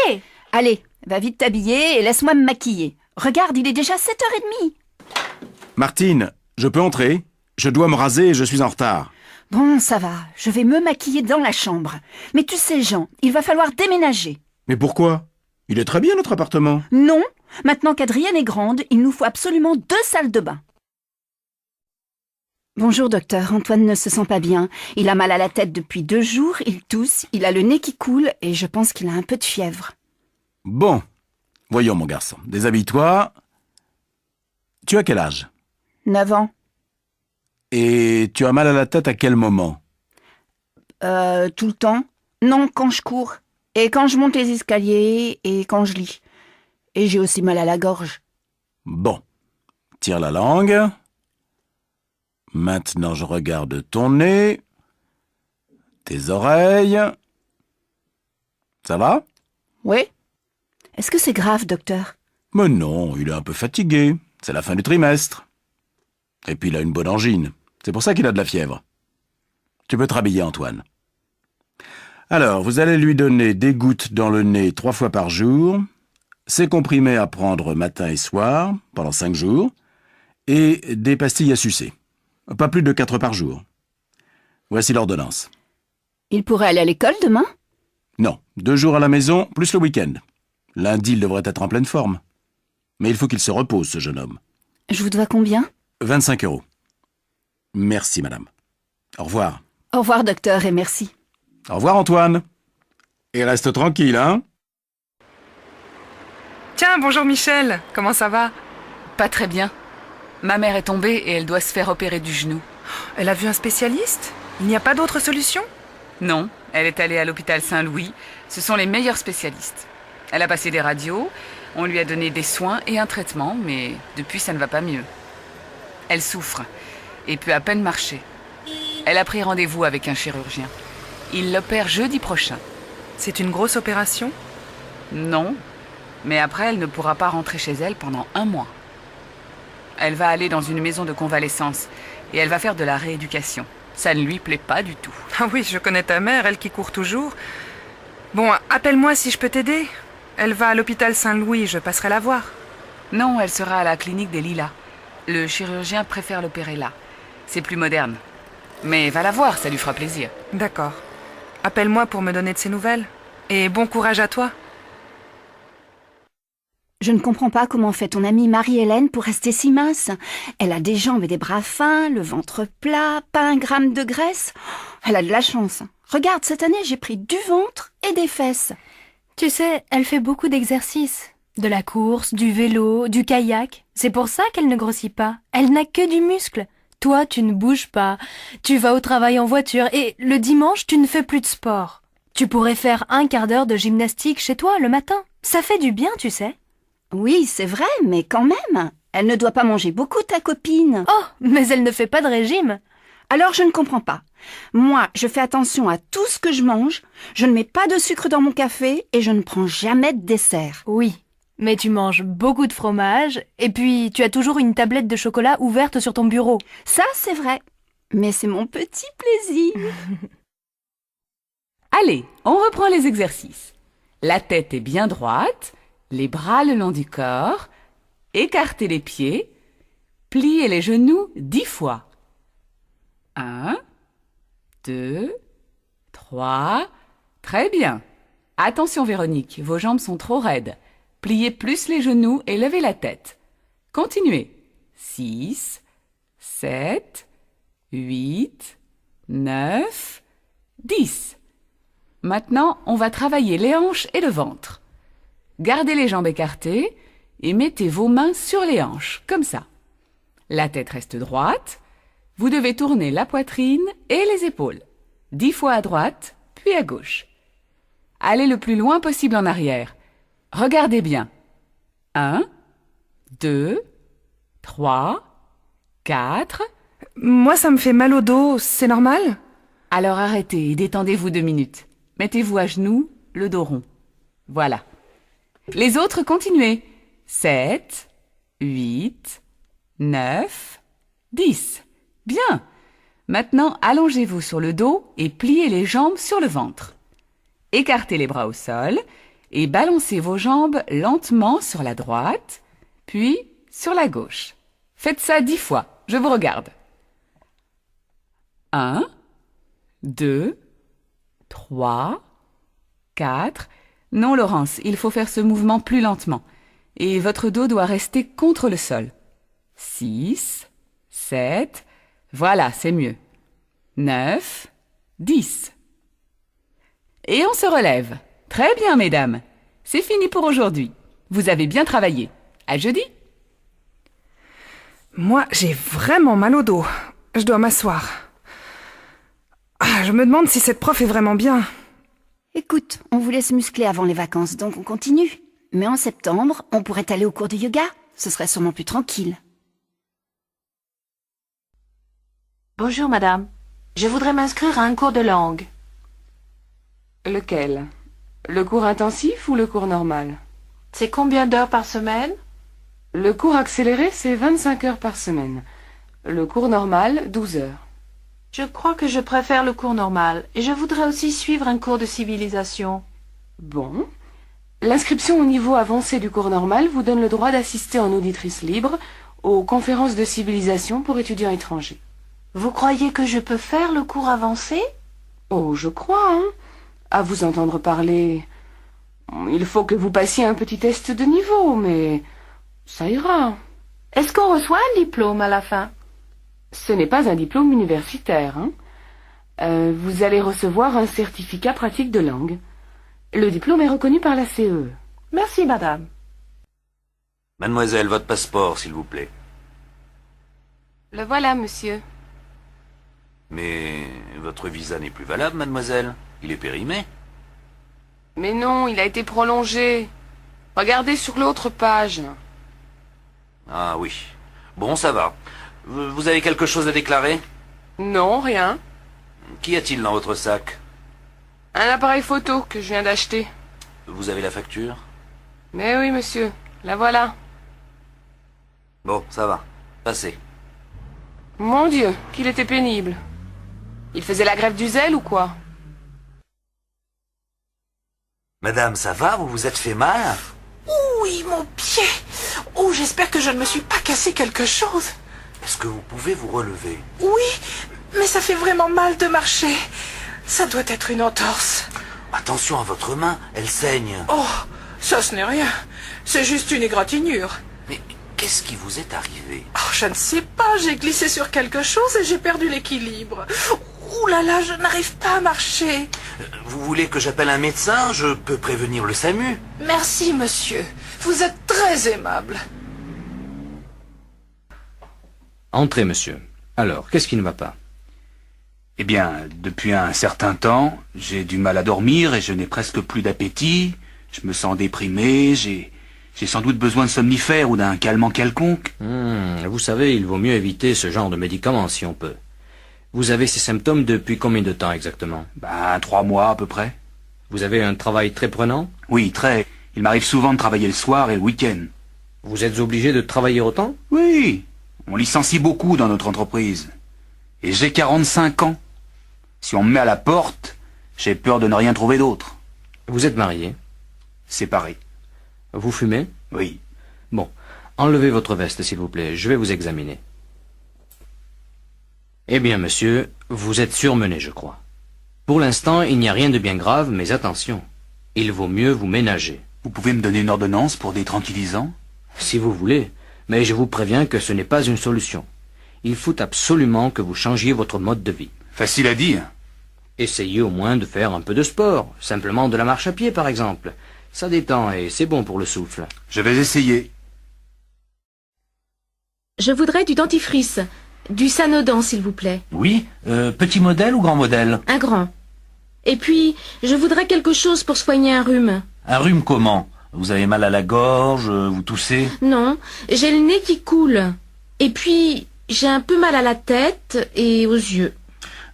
Allez, va vite t'habiller et laisse-moi me maquiller. Regarde, il est déjà 7h30. Martine, je peux entrer? Je dois me raser et je suis en retard. Bon, ça va, je vais me maquiller dans la chambre. Mais tu sais, Jean, il va falloir déménager. Mais pourquoi? Il est très bien notre appartement. Non, maintenant qu'Adrienne est grande, il nous faut absolument 2 salles de bain. Bonjour docteur, Antoine ne se sent pas bien. Il a mal à la tête depuis 2 jours, il tousse, il a le nez qui coule et je pense qu'il a un peu de fièvre. Bon, voyons mon garçon, déshabille-toi. Tu as quel âge? 9 ans. Et tu as mal à la tête à quel moment? Tout le temps. Non, quand je cours. Et quand je monte les escaliers et quand je lis. Et j'ai aussi mal à la gorge. Bon, tire la langue. Maintenant, je regarde ton nez, tes oreilles. Ça va? Oui. Est-ce que c'est grave, docteur? Mais non, il est un peu fatigué. C'est la fin du trimestre. Et puis il a une bonne angine. C'est pour ça qu'il a de la fièvre. Tu peux te rhabiller, Antoine. Alors, vous allez lui donner des gouttes dans le nez 3 fois par jour, ces comprimés à prendre matin et soir, pendant 5 jours, et des pastilles à sucer. Pas plus de 4 par jour. Voici l'ordonnance. Il pourrait aller à l'école demain? Non, 2 jours à la maison, plus le week-end. Lundi, il devrait être en pleine forme. Mais il faut qu'il se repose, ce jeune homme. Je vous dois combien? 25 €. Merci, madame. Au revoir. Au revoir, docteur, et merci. Au revoir, Antoine. Et reste tranquille, hein? Tiens, bonjour Michel, comment ça va? Pas très bien. Ma mère est tombée et elle doit se faire opérer du genou. Elle a vu un spécialiste? Il n'y a pas d'autre solution? Non, elle est allée à l'hôpital Saint-Louis. Ce sont les meilleurs spécialistes. Elle a passé des radios, on lui a donné des soins et un traitement, mais depuis ça ne va pas mieux. Elle souffre et peut à peine marcher. Elle a pris rendez-vous avec un chirurgien. Il l'opère jeudi prochain. C'est une grosse opération? Non, mais après elle ne pourra pas rentrer chez elle pendant 1 mois. Elle va aller dans une maison de convalescence et elle va faire de la rééducation. Ça ne lui plaît pas du tout. Ah oui, je connais ta mère, elle qui court toujours. Bon, appelle-moi si je peux t'aider. Elle va à l'hôpital Saint-Louis, je passerai la voir. Non, elle sera à la clinique des Lilas. Le chirurgien préfère l'opérer là. C'est plus moderne. Mais va la voir, ça lui fera plaisir. D'accord. Appelle-moi pour me donner de ses nouvelles. Et bon courage à toi. Je ne comprends pas comment fait ton amie Marie-Hélène pour rester si mince. Elle a des jambes et des bras fins, le ventre plat, pas 1 gramme de graisse. Elle a de la chance. Regarde, cette année, j'ai pris du ventre et des fesses. Tu sais, elle fait beaucoup d'exercices. De la course, du vélo, du kayak. C'est pour ça qu'elle ne grossit pas. Elle n'a que du muscle. Toi, tu ne bouges pas. Tu vas au travail en voiture et le dimanche, tu ne fais plus de sport. Tu pourrais faire 1 quart d'heure de gymnastique chez toi le matin. Ça fait du bien, tu sais. Oui, c'est vrai, mais quand même. Elle ne doit pas manger beaucoup, ta copine. Oh, mais elle ne fait pas de régime. Alors je ne comprends pas. Moi, je fais attention à tout ce que je mange, je ne mets pas de sucre dans mon café et je ne prends jamais de dessert. Oui, mais tu manges beaucoup de fromage et puis tu as toujours une tablette de chocolat ouverte sur ton bureau. Ça, c'est vrai. Mais c'est mon petit plaisir. Allez, on reprend les exercices. La tête est bien droite, les bras le long du corps, écartez les pieds, pliez les genoux 10 fois. 1, 2, 3, très bien. Attention Véronique, vos jambes sont trop raides. Pliez plus les genoux et levez la tête. Continuez. 6, 7, 8, 9, 10. Maintenant, on va travailler les hanches et le ventre. Gardez les jambes écartées et mettez vos mains sur les hanches, comme ça. La tête reste droite. Vous devez tourner la poitrine et les épaules. 10 fois à droite, puis à gauche. Allez le plus loin possible en arrière. Regardez bien. 1, 2, 3, 4. Moi, ça me fait mal au dos, c'est normal? Alors arrêtez et détendez-vous 2 minutes. Mettez-vous à genoux, le dos rond. Voilà. Les autres, continuez. 7, 8, 9, 10. Bien. Maintenant, allongez-vous sur le dos et pliez les jambes sur le ventre. Écartez les bras au sol et balancez vos jambes lentement sur la droite, puis sur la gauche. Faites ça 10 fois. Je vous regarde. 1, 2, 3, 4. Non, Laurence, il faut faire ce mouvement plus lentement. Et votre dos doit rester contre le sol. 6, 7, Voilà, c'est mieux. 9, 10. Et on se relève. Très bien, mesdames. C'est fini pour aujourd'hui. Vous avez bien travaillé. À jeudi. Moi, j'ai vraiment mal au dos. Je dois m'asseoir. Je me demande si cette prof est vraiment bien. Écoute, on vous laisse muscler avant les vacances, donc on continue. Mais en septembre, on pourrait aller au cours de yoga. Ce serait sûrement plus tranquille. Bonjour madame. Je voudrais m'inscrire à un cours de langue. Lequel? Le cours intensif ou le cours normal? C'est combien d'heures par semaine? Le cours accéléré, c'est 25 heures par semaine. Le cours normal, 12 heures. Je crois que je préfère le cours normal et je voudrais aussi suivre un cours de civilisation. Bon. L'inscription au niveau avancé du cours normal vous donne le droit d'assister en auditrice libre aux conférences de civilisation pour étudiants étrangers. Vous croyez que je peux faire le cours avancé? Oh, je crois, hein. À vous entendre parler, il faut que vous passiez un petit test de niveau, mais ça ira. Est-ce qu'on reçoit un diplôme à la fin? Ce n'est pas un diplôme universitaire, hein. Vous allez recevoir un certificat pratique de langue. Le diplôme est reconnu par la CE. Merci, madame. Mademoiselle, votre passeport, s'il vous plaît. Le voilà, monsieur. Mais votre visa n'est plus valable, mademoiselle. Il est périmé. Mais non, il a été prolongé. Regardez sur l'autre page. Ah oui. Bon, ça va. Vous avez quelque chose à déclarer? Non, rien. Qu'y a-t-il dans votre sac? Un appareil photo que je viens d'acheter. Vous avez la facture? Mais oui, monsieur. La voilà. Bon, ça va. Passez. Mon Dieu, qu'il était pénible. Il faisait la grève du zèle ou quoi? Madame, ça va? Vous vous êtes fait mal? Oui, mon pied. Oh, j'espère que je ne me suis pas cassé quelque chose. Est-ce que vous pouvez vous relever? Oui, mais ça fait vraiment mal de marcher. Ça doit être une entorse. Attention à votre main, elle saigne. Oh, ça ce n'est rien. C'est juste une égratignure. Mais qu'est-ce qui vous est arrivé? Oh, je ne sais pas, j'ai glissé sur quelque chose et j'ai perdu l'équilibre. Ouh là là, je n'arrive pas à marcher. Vous voulez que j'appelle un médecin? Je peux prévenir le SAMU. Merci, monsieur. Vous êtes très aimable. Entrez, monsieur. Alors, qu'est-ce qui ne va pas? Eh bien, depuis un certain temps, j'ai du mal à dormir et je n'ai presque plus d'appétit. Je me sens déprimé, j'ai sans doute besoin de somnifères ou d'un calmant quelconque. Vous savez, il vaut mieux éviter ce genre de médicaments si on peut. Vous avez ces symptômes depuis combien de temps exactement? 3 mois à peu près. Vous avez un travail très prenant? Oui, très. Il m'arrive souvent de travailler le soir et le week-end. Vous êtes obligé de travailler autant? Oui. On licencie beaucoup dans notre entreprise. Et j'ai 45 ans. Si on me met à la porte, j'ai peur de ne rien trouver d'autre. Vous êtes marié? Séparé. Vous fumez? Oui. Bon, enlevez votre veste, s'il vous plaît. Je vais vous examiner. Eh bien, monsieur, vous êtes surmené, je crois. Pour l'instant, il n'y a rien de bien grave, mais attention. Il vaut mieux vous ménager. Vous pouvez me donner une ordonnance pour des tranquillisants? Si vous voulez, mais je vous préviens que ce n'est pas une solution. Il faut absolument que vous changiez votre mode de vie. Facile à dire. Essayez au moins de faire un peu de sport, simplement de la marche à pied par exemple. Ça détend et c'est bon pour le souffle. Je vais essayer. Je voudrais du dentifrice, du Sanodan s'il vous plaît. Oui, petit modèle ou grand modèle? Un grand. Et puis, je voudrais quelque chose pour soigner un rhume. Un rhume comment? Vous avez mal à la gorge, vous toussez? Non, j'ai le nez qui coule. Et puis, j'ai un peu mal à la tête et aux yeux.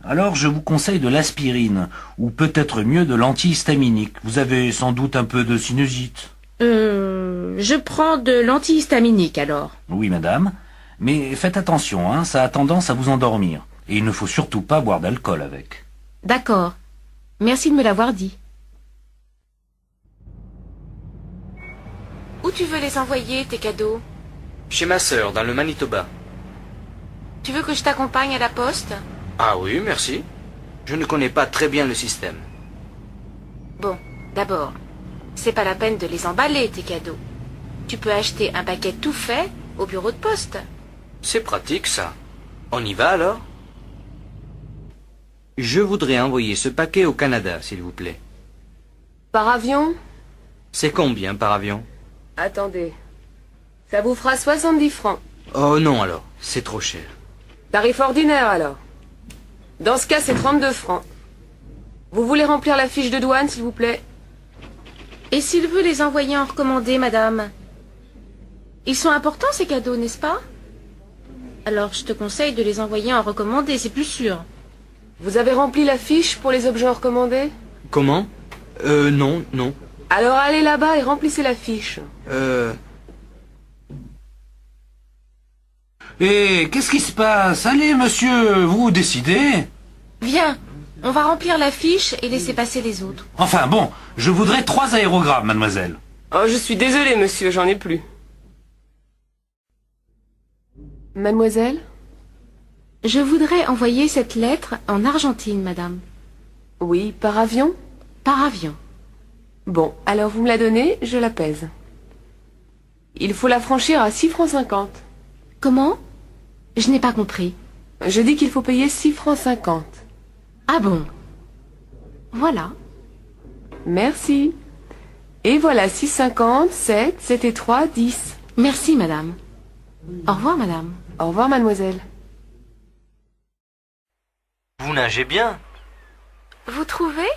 Alors je vous conseille de l'aspirine, ou peut-être mieux de l'antihistaminique. Vous avez sans doute un peu de sinusite. Je prends de l'antihistaminique alors. Oui, madame. Mais faites attention, hein, ça a tendance à vous endormir. Et il ne faut surtout pas boire d'alcool avec. D'accord. Merci de me l'avoir dit. Où tu veux les envoyer, tes cadeaux? Chez ma sœur, dans le Manitoba. Tu veux que je t'accompagne à la poste? Ah oui, merci. Je ne connais pas très bien le système. Bon, d'abord, c'est pas la peine de les emballer, tes cadeaux. Tu peux acheter un paquet tout fait au bureau de poste. C'est pratique, ça. On y va alors? Je voudrais envoyer ce paquet au Canada, s'il vous plaît. Par avion? C'est combien par avion? Attendez. Ça vous fera 70 francs. Oh non alors, c'est trop cher. Tarif ordinaire alors. Dans ce cas, c'est 32 francs. Vous voulez remplir la fiche de douane, s'il vous plaît? Et s'il veut les envoyer en recommandé, madame? Ils sont importants, ces cadeaux, n'est-ce pas? Alors, je te conseille de les envoyer en recommandé, c'est plus sûr. Vous avez rempli la fiche pour les objets recommandés? Comment? Non, non. Alors allez là-bas et remplissez la fiche. Et qu'est-ce qui se passe? Allez, monsieur, vous décidez. Viens, on va remplir la fiche et laisser passer les autres. Enfin bon, je voudrais 3 aérogrammes, mademoiselle. Oh, je suis désolée, monsieur, j'en ai plus. Mademoiselle? Je voudrais envoyer cette lettre en Argentine, madame. Oui, par avion? Par avion. Bon, alors vous me la donnez, je la pèse. Il faut la franchir à 6 francs 50. Comment? Je n'ai pas compris. Je dis qu'il faut payer 6 francs 50. Ah bon? Voilà. Merci. Et voilà 6,50, 7, 7 et 3, 10. Merci, madame. Au revoir, madame. Au revoir, mademoiselle. Vous nagez bien. Vous trouvez?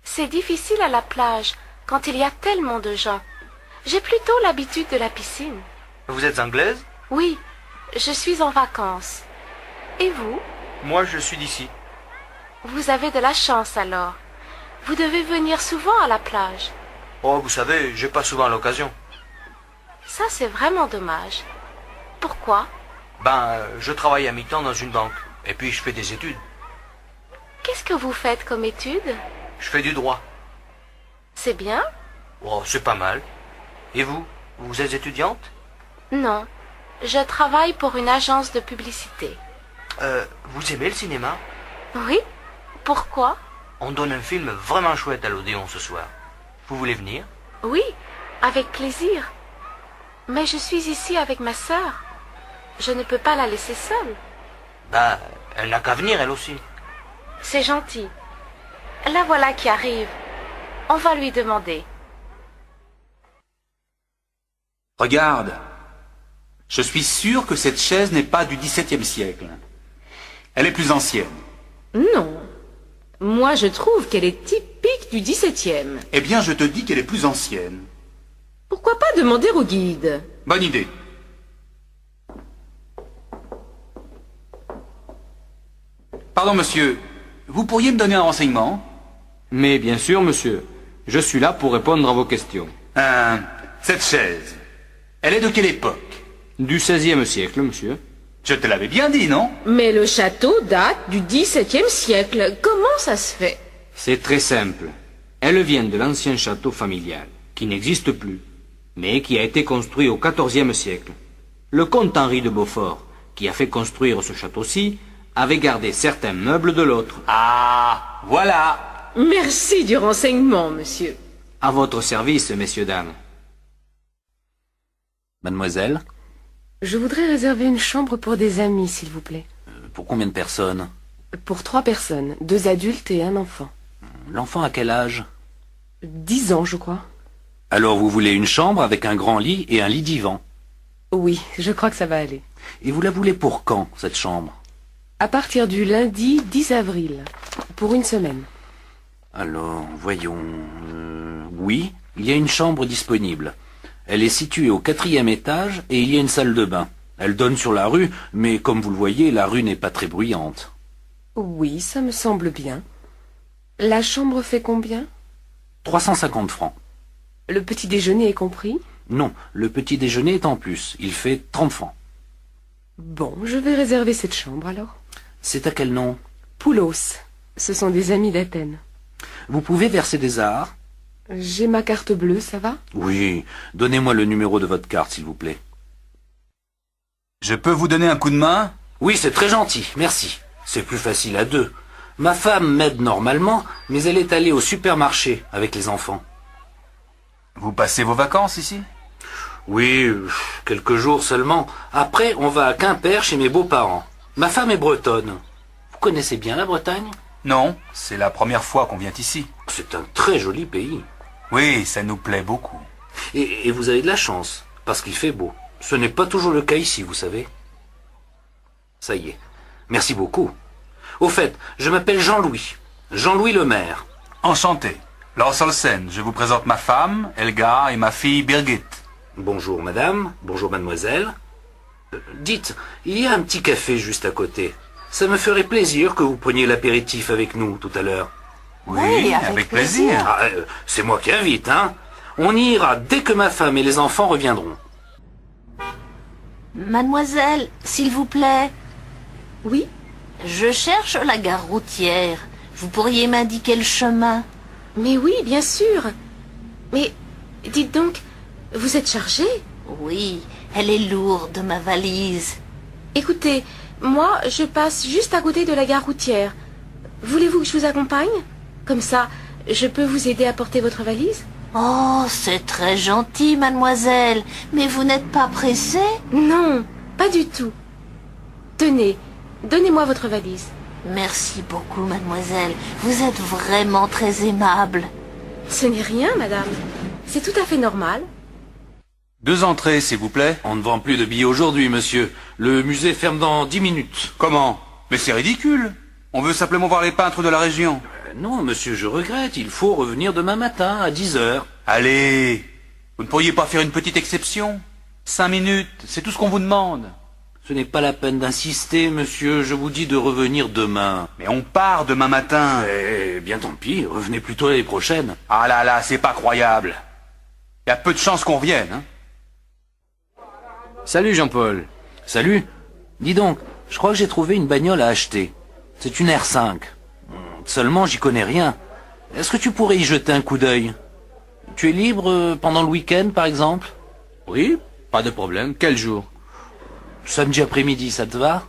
C'est difficile à la plage quand il y a tellement de gens. J'ai plutôt l'habitude de la piscine. Vous êtes anglaise? Oui, je suis en vacances. Et vous? Moi, je suis d'ici. Vous avez de la chance alors. Vous devez venir souvent à la plage. Oh, vous savez, j'ai pas souvent l'occasion. Ça, c'est vraiment dommage. Pourquoi? Je travaille à mi-temps dans une banque. Et puis, je fais des études. Qu'est-ce que vous faites comme études? Je fais du droit. C'est bien? Oh, c'est pas mal. Et vous? Vous êtes étudiante? Non. Je travaille pour une agence de publicité. Vous aimez le cinéma? Oui? Pourquoi? On donne un film vraiment chouette à l'Odéon ce soir. Vous voulez venir? Oui, avec plaisir. Mais je suis ici avec ma sœur. Je ne peux pas la laisser seule. Elle n'a qu'à venir, elle aussi. C'est gentil. La voilà qui arrive. On va lui demander. Regarde. Je suis sûr que cette chaise n'est pas du XVIIe siècle. Elle est plus ancienne. Non. Moi, je trouve qu'elle est typique du XVIIe. Eh bien, je te dis qu'elle est plus ancienne. Pourquoi pas demander au guide? Bonne idée. Pardon, monsieur. Vous pourriez me donner un renseignement? Mais bien sûr, monsieur. Je suis là pour répondre à vos questions. Cette chaise, elle est de quelle époque? Du XVIe siècle, monsieur. Je te l'avais bien dit, non? Mais le château date du XVIIe siècle. Comment ça se fait? C'est très simple. Elle vient de l'ancien château familial, qui n'existe plus, mais qui a été construit au XIVe siècle. Le comte Henri de Beaufort, qui a fait construire ce château-ci, avait gardé certains meubles de l'autre. Ah, voilà. Merci du renseignement, monsieur. À votre service, messieurs, dames. Mademoiselle? Je voudrais réserver une chambre pour des amis, s'il vous plaît. Pour combien de personnes? Pour 3 personnes, 2 adultes et un enfant. L'enfant a quel âge? 10 ans, je crois. Alors vous voulez une chambre avec un grand lit et un lit divan? Oui, je crois que ça va aller. Et vous la voulez pour quand, cette chambre? À partir du lundi 10 avril, pour une semaine. Alors, voyons... oui, il y a une chambre disponible. Elle est située au 4e étage et il y a une salle de bain. Elle donne sur la rue, mais comme vous le voyez, la rue n'est pas très bruyante. Oui, ça me semble bien. La chambre fait combien? 350 francs. Le petit déjeuner est compris? Non, le petit déjeuner est en plus. Il fait 30 francs. Bon, je vais réserver cette chambre alors. C'est à quel nom? Poulos. Ce sont des amis d'Athènes. Vous pouvez verser des arts? J'ai ma carte bleue, ça va? Oui. Donnez-moi le numéro de votre carte, s'il vous plaît. Je peux vous donner un coup de main? Oui, c'est très gentil, merci. C'est plus facile à 2. Ma femme m'aide normalement, mais elle est allée au supermarché avec les enfants. Vous passez vos vacances ici? Oui, quelques jours seulement. Après, on va à Quimper chez mes beaux-parents. Ma femme est bretonne. Vous connaissez bien la Bretagne? Non, c'est la première fois qu'on vient ici. C'est un très joli pays. Oui, ça nous plaît beaucoup. Et vous avez de la chance, parce qu'il fait beau. Ce n'est pas toujours le cas ici, vous savez. Ça y est. Merci beaucoup. Au fait, je m'appelle Jean-Louis. Jean-Louis le maire. Enchanté. Lars Olsen, je vous présente ma femme, Elga, et ma fille, Birgit. Bonjour madame, bonjour mademoiselle. Dites, il y a un petit café juste à côté. Ça me ferait plaisir que vous preniez l'apéritif avec nous tout à l'heure. Oui, avec plaisir. Ah, c'est moi qui invite, hein. On y ira dès que ma femme et les enfants reviendront. Mademoiselle, s'il vous plaît. Oui? Je cherche la gare routière. Vous pourriez m'indiquer le chemin? Mais oui, bien sûr. Mais dites donc, vous êtes chargée? Oui, elle est lourde, ma valise. Écoutez, moi, je passe juste à côté de la gare routière. Voulez-vous que je vous accompagne? Comme ça, je peux vous aider à porter votre valise? Oh, c'est très gentil, mademoiselle. Mais vous n'êtes pas pressée? Non, pas du tout. Tenez, donnez-moi votre valise. Merci beaucoup, mademoiselle. Vous êtes vraiment très aimable. Ce n'est rien, madame. C'est tout à fait normal. 2 entrées, s'il vous plaît. On ne vend plus de billets aujourd'hui, monsieur. Le musée ferme dans 10 minutes. Comment? Mais c'est ridicule. On veut simplement voir les peintres de la région. Non, monsieur, je regrette. Il faut revenir demain matin à 10 heures. Allez, vous ne pourriez pas faire une petite exception? 5 minutes, c'est tout ce qu'on vous demande. Ce n'est pas la peine d'insister, monsieur. Je vous dis de revenir demain. Mais on part demain matin. Eh bien, tant pis. Revenez plutôt l'année prochaine. Ah là là, c'est pas croyable. Il y a peu de chances qu'on revienne, hein. Salut Jean-Paul. Salut. Dis donc, je crois que j'ai trouvé une bagnole à acheter. C'est une R5. Seulement, j'y connais rien. Est-ce que tu pourrais y jeter un coup d'œil? Tu es libre pendant le week-end, par exemple? Oui, pas de problème. Quel jour? Samedi après-midi, ça te va?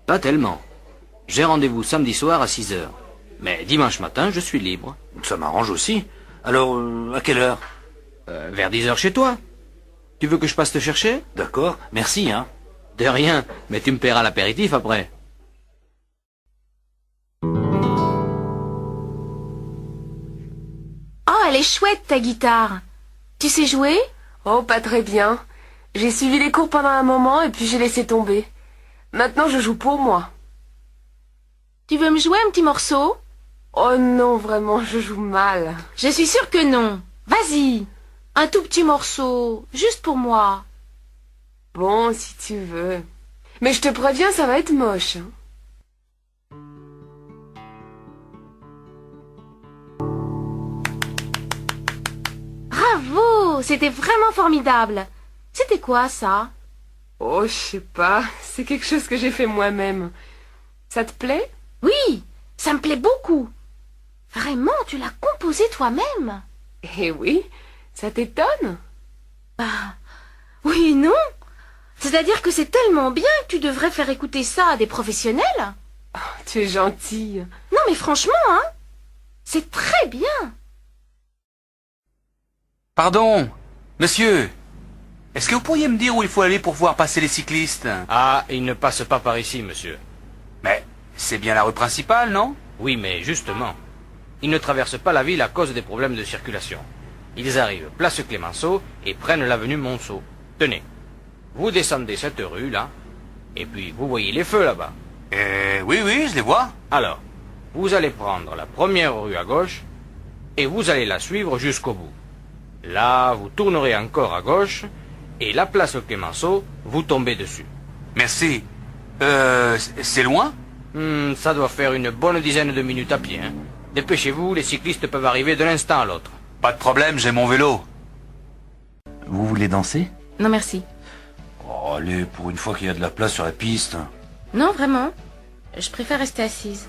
Pas tellement. J'ai rendez-vous samedi soir à 6 heures. Mais dimanche matin, je suis libre. Ça m'arrange aussi. Alors, à quelle heure? Vers 10 heures chez toi. Tu veux que je passe te chercher? D'accord, merci, hein. De rien, mais tu me paieras l'apéritif après. Oh, elle est chouette, ta guitare. Tu sais jouer? Oh, pas très bien. J'ai suivi les cours pendant un moment et puis j'ai laissé tomber. Maintenant, je joue pour moi. Tu veux me jouer un petit morceau? Oh non, vraiment, je joue mal. Je suis sûre que non. Vas-y. Un tout petit morceau, juste pour moi. Bon, si tu veux. Mais je te préviens, ça va être moche. Bravo, c'était vraiment formidable. C'était quoi, ça? Oh, je sais pas. C'est quelque chose que j'ai fait moi-même. Ça te plaît? Oui, ça me plaît beaucoup. Vraiment, tu l'as composé toi-même? Eh oui, ça t'étonne? Bah, oui et non. C'est-à-dire que c'est tellement bien que tu devrais faire écouter ça à des professionnels. Oh, tu es gentille. Non mais franchement, hein, c'est très bien. Pardon, monsieur. Est-ce que vous pourriez me dire où il faut aller pour voir passer les cyclistes? Ah, ils ne passent pas par ici, monsieur. Mais c'est bien la rue principale, non? Oui, mais justement, ils ne traversent pas la ville à cause des problèmes de circulation. Ils arrivent place Clémenceau et prennent l'avenue Monceau. Tenez, vous descendez cette rue, là, et puis vous voyez les feux là-bas. Oui, je les vois. Alors, vous allez prendre la première rue à gauche, et vous allez la suivre jusqu'au bout. Là, vous tournerez encore à gauche, et la place Clémenceau, vous tombez dessus. Merci. C'est loin? Ça doit faire une bonne dizaine de minutes à pied, hein. Dépêchez-vous, les cyclistes peuvent arriver de l'instant à l'autre. Pas de problème, j'ai mon vélo. Vous voulez danser? Non merci. Oh, allez, pour une fois qu'il y a de la place sur la piste. Non, vraiment. Je préfère rester assise.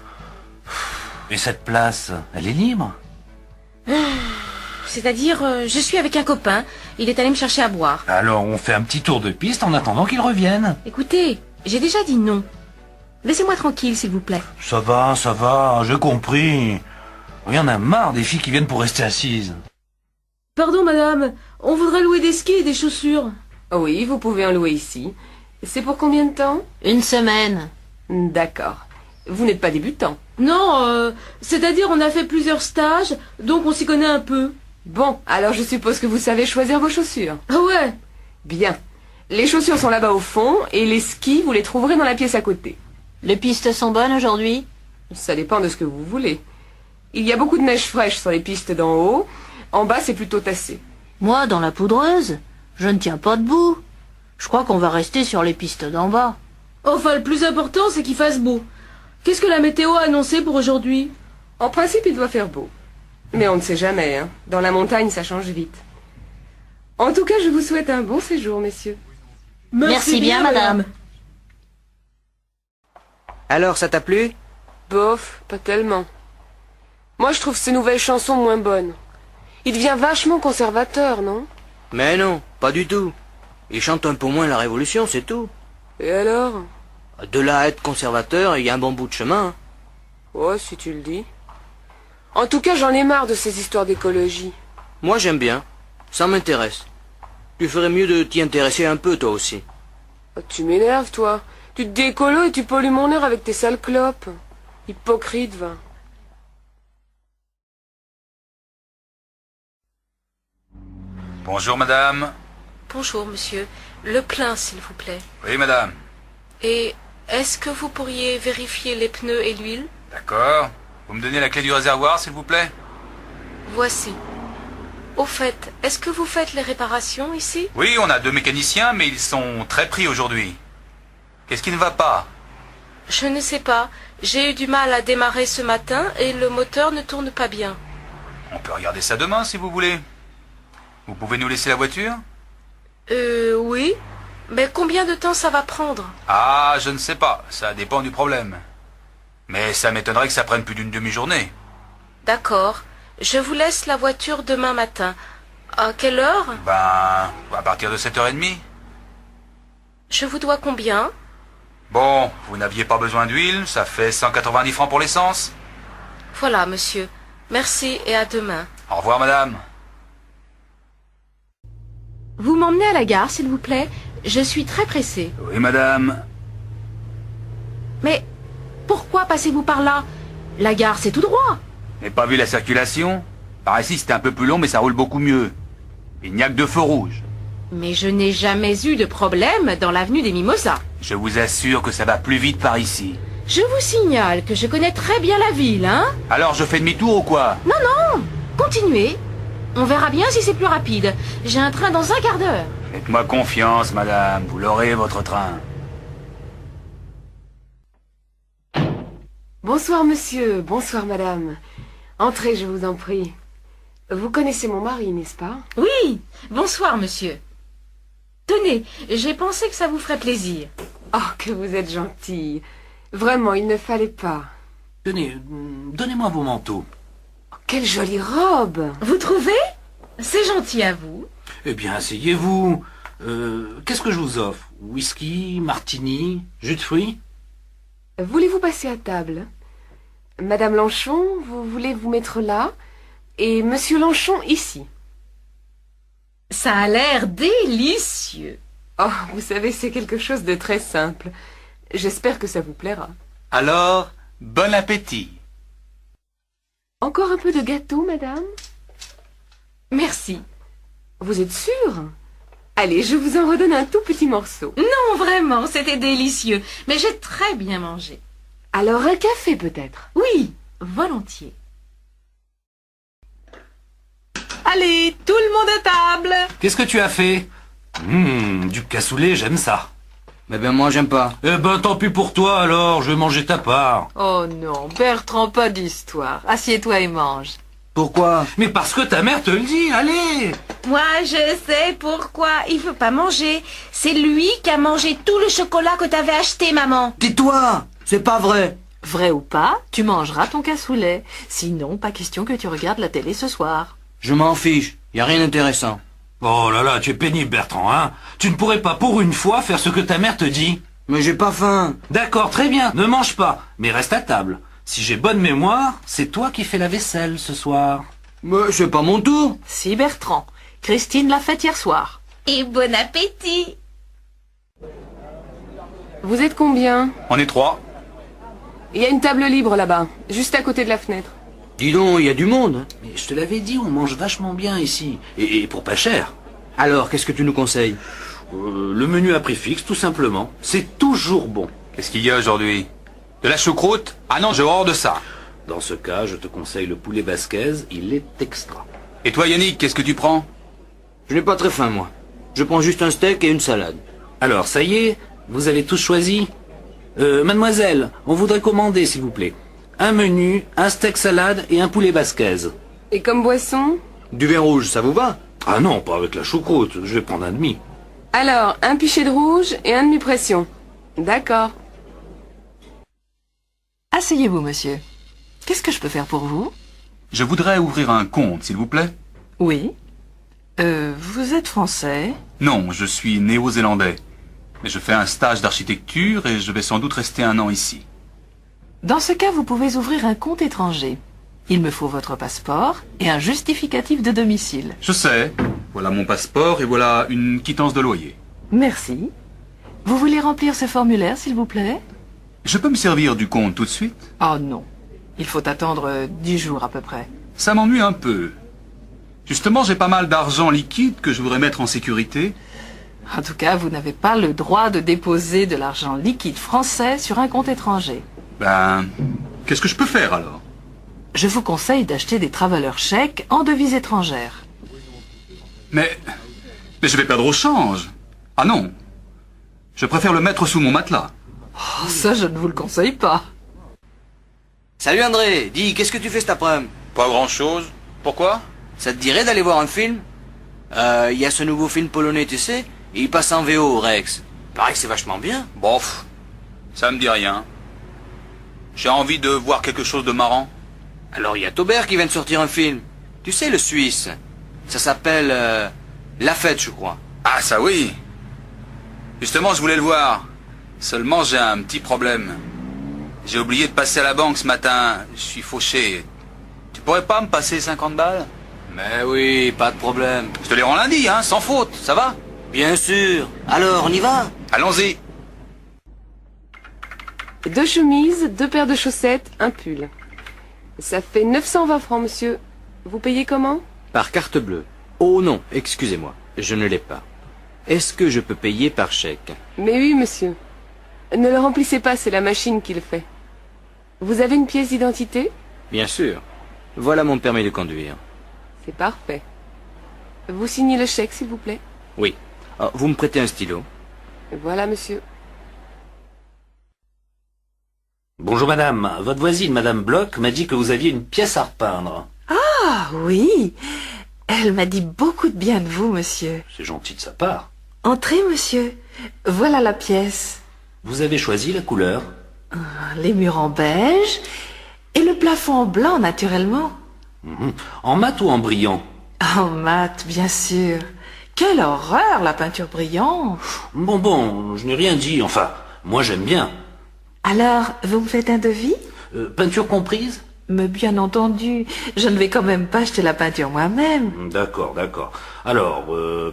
Et cette place, elle est libre? C'est-à-dire, je suis avec un copain. Il est allé me chercher à boire. Alors, on fait un petit tour de piste en attendant qu'il revienne. Écoutez, j'ai déjà dit non. Laissez-moi tranquille, s'il vous plaît. Ça va, j'ai compris. Il y en a marre des filles qui viennent pour rester assises. Pardon, madame, on voudrait louer des skis et des chaussures. Oui, vous pouvez en louer ici. C'est pour combien de temps? 1 semaine. D'accord. Vous n'êtes pas débutant. Non, c'est-à-dire on a fait plusieurs stages, donc on s'y connaît un peu. Bon, alors je suppose que vous savez choisir vos chaussures. Ah ouais. Bien. Les chaussures sont là-bas au fond, et les skis, vous les trouverez dans la pièce à côté. Les pistes sont bonnes aujourd'hui? Ça dépend de ce que vous voulez. Il y a beaucoup de neige fraîche sur les pistes d'en haut. En bas, c'est plutôt tassé. Moi, dans la poudreuse, je ne tiens pas debout. Je crois qu'on va rester sur les pistes d'en bas. Enfin, le plus important, c'est qu'il fasse beau. Qu'est-ce que la météo a annoncé pour aujourd'hui? En principe, il doit faire beau. Mais on ne sait jamais, hein. Dans la montagne, ça change vite. En tout cas, je vous souhaite un bon séjour, messieurs. Merci bien, madame. Alors, ça t'a plu? Bof, pas tellement. Moi, je trouve ces nouvelles chansons moins bonnes. Il devient vachement conservateur, non? Mais non, pas du tout. Il chante un peu moins la Révolution, c'est tout. Et alors? De là à être conservateur, il y a un bon bout de chemin. Hein. Ouais, si tu le dis. En tout cas, j'en ai marre de ces histoires d'écologie. Moi, j'aime bien. Ça m'intéresse. Tu ferais mieux de t'y intéresser un peu, toi aussi. Oh, tu m'énerves, toi. Tu te dis écolo et tu pollues mon air avec tes sales clopes. Hypocrite, va. Bonjour, madame. Bonjour, monsieur. Le plein, s'il vous plaît. Oui, madame. Et est-ce que vous pourriez vérifier les pneus et l'huile? D'accord. Vous me donnez la clé du réservoir, s'il vous plaît? Voici. Au fait, est-ce que vous faites les réparations ici? Oui, on a 2 mécaniciens, mais ils sont très pris aujourd'hui. Qu'est-ce qui ne va pas? Je ne sais pas. J'ai eu du mal à démarrer ce matin et le moteur ne tourne pas bien. On peut regarder ça demain, si vous voulez. Vous pouvez nous laisser la voiture? Oui. Mais combien de temps ça va prendre? Ah, je ne sais pas. Ça dépend du problème. Mais ça m'étonnerait que ça prenne plus d'une demi-journée. D'accord. Je vous laisse la voiture demain matin. À quelle heure? Ben, à partir de 7h30. Je vous dois combien? Bon, vous n'aviez pas besoin d'huile, ça fait 190 francs pour l'essence. Voilà, monsieur. Merci et à demain. Au revoir, madame. Vous m'emmenez à la gare, s'il vous plaît? Je suis très pressée. Oui, madame. Mais pourquoi passez-vous par là? La gare, c'est tout droit. Vous n'avez pas vu la circulation? Par ici, c'était un peu plus long, mais ça roule beaucoup mieux. Il n'y a que 2 feux rouges. Mais je n'ai jamais eu de problème dans l'avenue des Mimosas. Je vous assure que ça va plus vite par ici. Je vous signale que je connais très bien la ville, hein? Alors, je fais demi-tour ou quoi? Non, non! Continuez. On verra bien si c'est plus rapide. J'ai un train dans un quart d'heure. Faites-moi confiance, madame. Vous l'aurez, votre train. Bonsoir, monsieur. Bonsoir, madame. Entrez, je vous en prie. Vous connaissez mon mari, n'est-ce pas? Oui. Bonsoir, monsieur. Tenez, j'ai pensé que ça vous ferait plaisir. Oh, que vous êtes gentille. Vraiment, il ne fallait pas. Tenez, donnez-moi vos manteaux. Oh, quelle jolie robe! Vous trouvez? C'est gentil à vous. Eh bien, asseyez-vous. Qu'est-ce que je vous offre? Whisky, martini, jus de fruits? Voulez-vous passer à table? Madame Lanchon, vous voulez vous mettre là? Et Monsieur Lanchon ici. Ça a l'air délicieux. Oh, vous savez, c'est quelque chose de très simple. J'espère que ça vous plaira. Alors, bon appétit. Encore un peu de gâteau, madame? Merci. Vous êtes sûre? Allez, je vous en redonne un tout petit morceau. Non, vraiment, c'était délicieux. Mais j'ai très bien mangé. Alors un café peut-être? Oui, volontiers. Allez, tout le monde à table. Qu'est-ce que tu as fait? Du cassoulet, j'aime ça. Mais ben moi j'aime pas. Eh ben tant pis pour toi alors, je vais manger ta part. Oh non, Bertrand, pas d'histoire. Assieds-toi et mange. Pourquoi? Mais parce que ta mère te le dit, allez. Moi, je sais pourquoi il veut pas manger. C'est lui qui a mangé tout le chocolat que t'avais acheté, maman. Tais-toi! C'est pas vrai! Vrai ou pas, tu mangeras ton cassoulet. Sinon, pas question que tu regardes la télé ce soir. Je m'en fiche, y a rien d'intéressant. Oh là là, tu es pénible, Bertrand, hein? Tu ne pourrais pas pour une fois faire ce que ta mère te dit? Mais j'ai pas faim. D'accord, très bien, ne mange pas, mais reste à table. Si j'ai bonne mémoire, c'est toi qui fais la vaisselle ce soir. Mais c'est pas mon tour. Si, Bertrand. Christine l'a fait hier soir. Et bon appétit. Vous êtes combien? On est 3. Il y a une table libre là-bas, juste à côté de la fenêtre. Dis donc, il y a du monde. Mais je te l'avais dit, on mange vachement bien ici. Et pour pas cher. Alors, qu'est-ce que tu nous conseilles? Le menu à prix fixe, tout simplement. C'est toujours bon. Qu'est-ce qu'il y a aujourd'hui? De la choucroute? Ah non, j'ai horreur de ça. Dans ce cas, je te conseille le poulet basquez, il est extra. Et toi, Yannick, qu'est-ce que tu prends? Je n'ai pas très faim, moi. Je prends juste un steak et une salade. Alors, ça y est, vous avez tous choisi? Mademoiselle, on voudrait commander, s'il vous plaît. Un menu, un steak salade et un poulet basquez. Et comme boisson? Du vin rouge, ça vous va? Ah non, pas avec la choucroute, je vais prendre un demi. Alors, un pichet de rouge et un demi-pression. D'accord. Asseyez-vous, monsieur. Qu'est-ce que je peux faire pour vous? Je voudrais ouvrir un compte, s'il vous plaît. Oui. Vous êtes français? Non, je suis néo-zélandais. Mais je fais un stage d'architecture et je vais sans doute rester 1 an ici. Dans ce cas, vous pouvez ouvrir un compte étranger. Il me faut votre passeport et un justificatif de domicile. Je sais. Voilà mon passeport et voilà une quittance de loyer. Merci. Vous voulez remplir ce formulaire, s'il vous plaît? Je peux me servir du compte tout de suite? Oh non. Il faut attendre 10 jours à peu près. Ça m'ennuie un peu. Justement, j'ai pas mal d'argent liquide que je voudrais mettre en sécurité. En tout cas, vous n'avez pas le droit de déposer de l'argent liquide français sur un compte étranger. Ben, qu'est-ce que je peux faire alors? Je vous conseille d'acheter des travelers chèques en devises étrangères. Mais je vais perdre au change. Ah non. Je préfère le mettre sous mon matelas. Oh, ça, je ne vous le conseille pas. Salut André, dis, qu'est-ce que tu fais cet après-midi? Pas grand-chose. Pourquoi? Ça te dirait d'aller voir un film? Il y a ce nouveau film polonais, tu sais? Il passe en VO, Rex. Paraît que c'est vachement bien. Bof, ça me dit rien. J'ai envie de voir quelque chose de marrant. Alors il y a Taubert qui vient de sortir un film. Tu sais, le Suisse. Ça s'appelle La Fête, je crois. Ah ça oui. Justement, je voulais le voir. Seulement, j'ai un petit problème. J'ai oublié de passer à la banque ce matin. Je suis fauché. Tu pourrais pas me passer 50 balles? Mais oui, pas de problème. Je te les rends lundi, hein, sans faute, ça va? Bien sûr. Alors, on y va? Allons-y. 2 chemises, 2 paires de chaussettes, un pull. Ça fait 920 francs, monsieur. Vous payez comment? Par carte bleue. Oh non, excusez-moi, je ne l'ai pas. Est-ce que je peux payer par chèque? Mais oui, monsieur. Ne le remplissez pas, c'est la machine qui le fait. Vous avez une pièce d'identité? Bien sûr. Voilà mon permis de conduire. C'est parfait. Vous signez le chèque, s'il vous plaît? Oui. Oh, vous me prêtez un stylo? Voilà, monsieur. Bonjour madame, votre voisine, madame Bloch, m'a dit que vous aviez une pièce à repeindre. Ah oui. Elle m'a dit beaucoup de bien de vous, monsieur. C'est gentil de sa part. Entrez, monsieur. Voilà la pièce. Vous avez choisi la couleur? Les murs en beige et le plafond en blanc, naturellement. En mat ou en brillant? En mat, bien sûr. Quelle horreur, la peinture brillante. Bon, je n'ai rien dit. Enfin, moi j'aime bien. Alors, vous me faites un devis? Peinture comprise? Mais bien entendu, je ne vais quand même pas acheter la peinture moi-même. D'accord. Alors,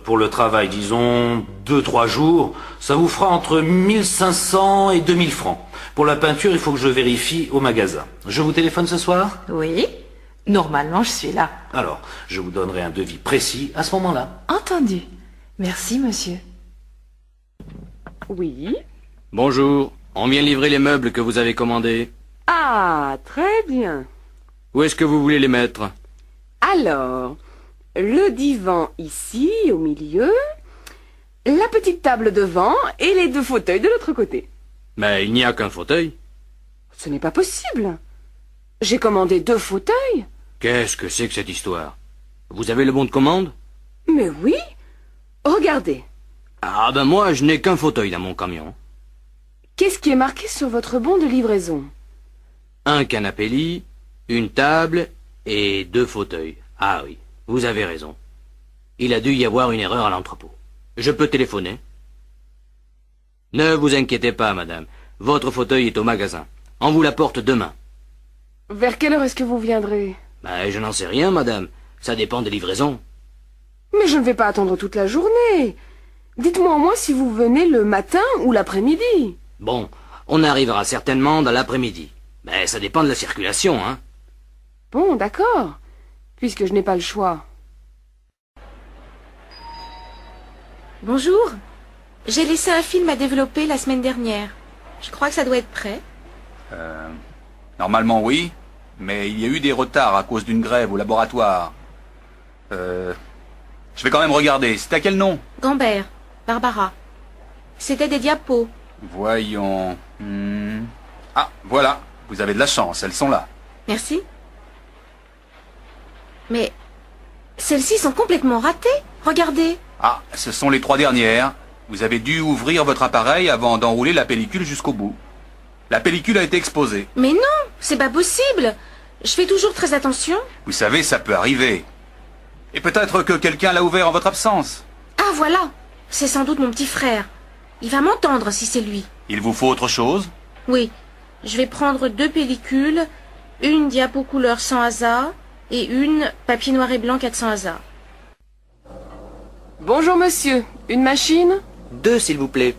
pour le travail, disons 2-3 jours, ça vous fera entre 1500 et 2000 francs. Pour la peinture, il faut que je vérifie au magasin. Je vous téléphone ce soir? Oui, normalement je suis là. Alors, je vous donnerai un devis précis à ce moment-là. Entendu. Merci, monsieur. Oui. Bonjour, on vient livrer les meubles que vous avez commandés. Ah, très bien. Où est-ce que vous voulez les mettre? Alors, le divan ici, au milieu, la petite table devant et les 2 fauteuils de l'autre côté. Mais il n'y a qu'un fauteuil. Ce n'est pas possible. J'ai commandé 2 fauteuils. Qu'est-ce que c'est que cette histoire? Vous avez le bon de commande? Mais oui. Regardez. Ah ben moi, je n'ai qu'un fauteuil dans mon camion. Qu'est-ce qui est marqué sur votre bon de livraison? Un canapé-lit, une table et 2 fauteuils. Ah oui, vous avez raison. Il a dû y avoir une erreur à l'entrepôt. Je peux téléphoner? Ne vous inquiétez pas, madame. Votre fauteuil est au magasin. On vous l'apporte demain. Vers quelle heure est-ce que vous viendrez? Je n'en sais rien, madame. Ça dépend des livraisons. Mais je ne vais pas attendre toute la journée. Dites-moi au moins si vous venez le matin ou l'après-midi. Bon, on arrivera certainement dans l'après-midi. Ben, ça dépend de la circulation, hein. Bon, d'accord, puisque je n'ai pas le choix. Bonjour. J'ai laissé un film à développer la semaine dernière. Je crois que ça doit être prêt. Normalement oui, mais il y a eu des retards à cause d'une grève au laboratoire. Je vais quand même regarder. C'est à quel nom? Gambert, Barbara. C'était des diapos. Voyons. Ah, voilà. Vous avez de la chance, elles sont là. Merci. Mais celles-ci sont complètement ratées. Regardez. Ah, ce sont les 3 dernières. Vous avez dû ouvrir votre appareil avant d'enrouler la pellicule jusqu'au bout. La pellicule a été exposée. Mais non, c'est pas possible. Je fais toujours très attention. Vous savez, ça peut arriver. Et peut-être que quelqu'un l'a ouvert en votre absence. Ah voilà, c'est sans doute mon petit frère. Il va m'entendre si c'est lui. Il vous faut autre chose? Oui, je vais prendre 2 pellicules, une diapo couleur sans hasard et une papier noir et blanc 400 hasard. Bonjour monsieur, une machine? 2 s'il vous plaît.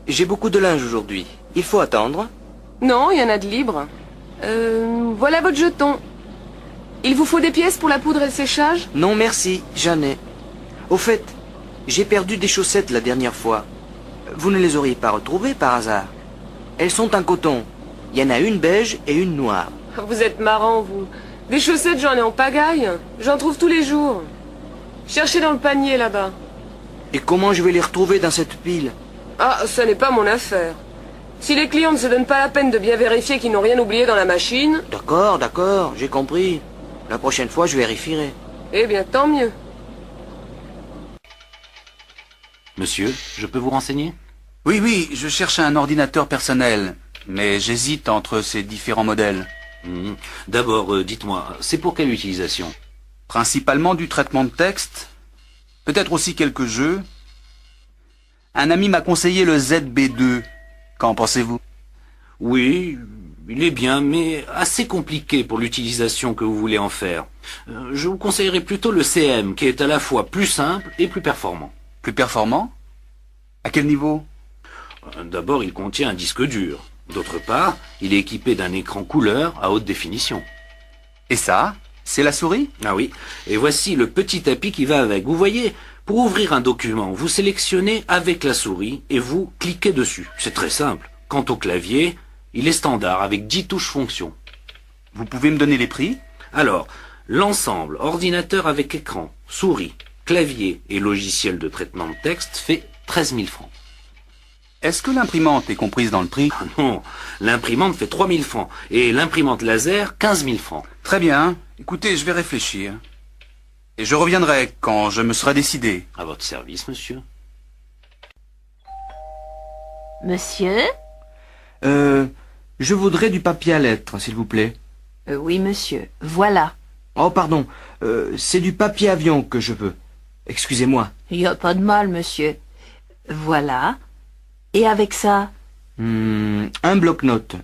J'ai beaucoup de linge aujourd'hui. Il faut attendre? Non, il y en a de libre. Voilà votre jeton. Il vous faut des pièces pour la poudre et le séchage? Non merci, j'en ai. Au fait, j'ai perdu des chaussettes la dernière fois. Vous ne les auriez pas retrouvées par hasard? Elles sont en coton. Il y en a une beige et une noire. Vous êtes marrant, vous. Des chaussettes, j'en ai en pagaille. J'en trouve tous les jours. Cherchez dans le panier, là-bas. Et comment je vais les retrouver dans cette pile? Ah, ça n'est pas mon affaire. Si les clients ne se donnent pas la peine de bien vérifier qu'ils n'ont rien oublié dans la machine... D'accord, j'ai compris. La prochaine fois, je vérifierai. Eh bien, tant mieux. Monsieur, je peux vous renseigner? Oui, je cherche un ordinateur personnel, mais j'hésite entre ces différents modèles. D'abord, dites-moi, c'est pour quelle utilisation? Principalement du traitement de texte, peut-être aussi quelques jeux. Un ami m'a conseillé le ZB2. Qu'en pensez-vous? Oui, il est bien, mais assez compliqué pour l'utilisation que vous voulez en faire. Je vous conseillerais plutôt le CM, qui est à la fois plus simple et plus performant. Plus performant? À quel niveau? D'abord, il contient un disque dur. D'autre part, il est équipé d'un écran couleur à haute définition. Et ça, c'est la souris? Ah oui, et voici le petit tapis qui va avec. Vous voyez, pour ouvrir un document, vous sélectionnez avec la souris et vous cliquez dessus. C'est très simple. Quant au clavier, il est standard avec 10 touches fonction. Vous pouvez me donner les prix? Alors, l'ensemble ordinateur avec écran, souris, clavier et logiciel de traitement de texte fait 13 000 francs. Est-ce que l'imprimante est comprise dans le prix? Ah non, l'imprimante fait 3 000 francs et l'imprimante laser 15 000 francs. Très bien. Écoutez, je vais réfléchir. Et je reviendrai quand je me serai décidé. À votre service, monsieur. Monsieur? Je voudrais du papier à lettres, s'il vous plaît. Oui, monsieur. Voilà. Oh, pardon. C'est du papier avion que je veux. Excusez-moi. Il n'y a pas de mal, monsieur. Voilà. Et avec ça? Un bloc-notes.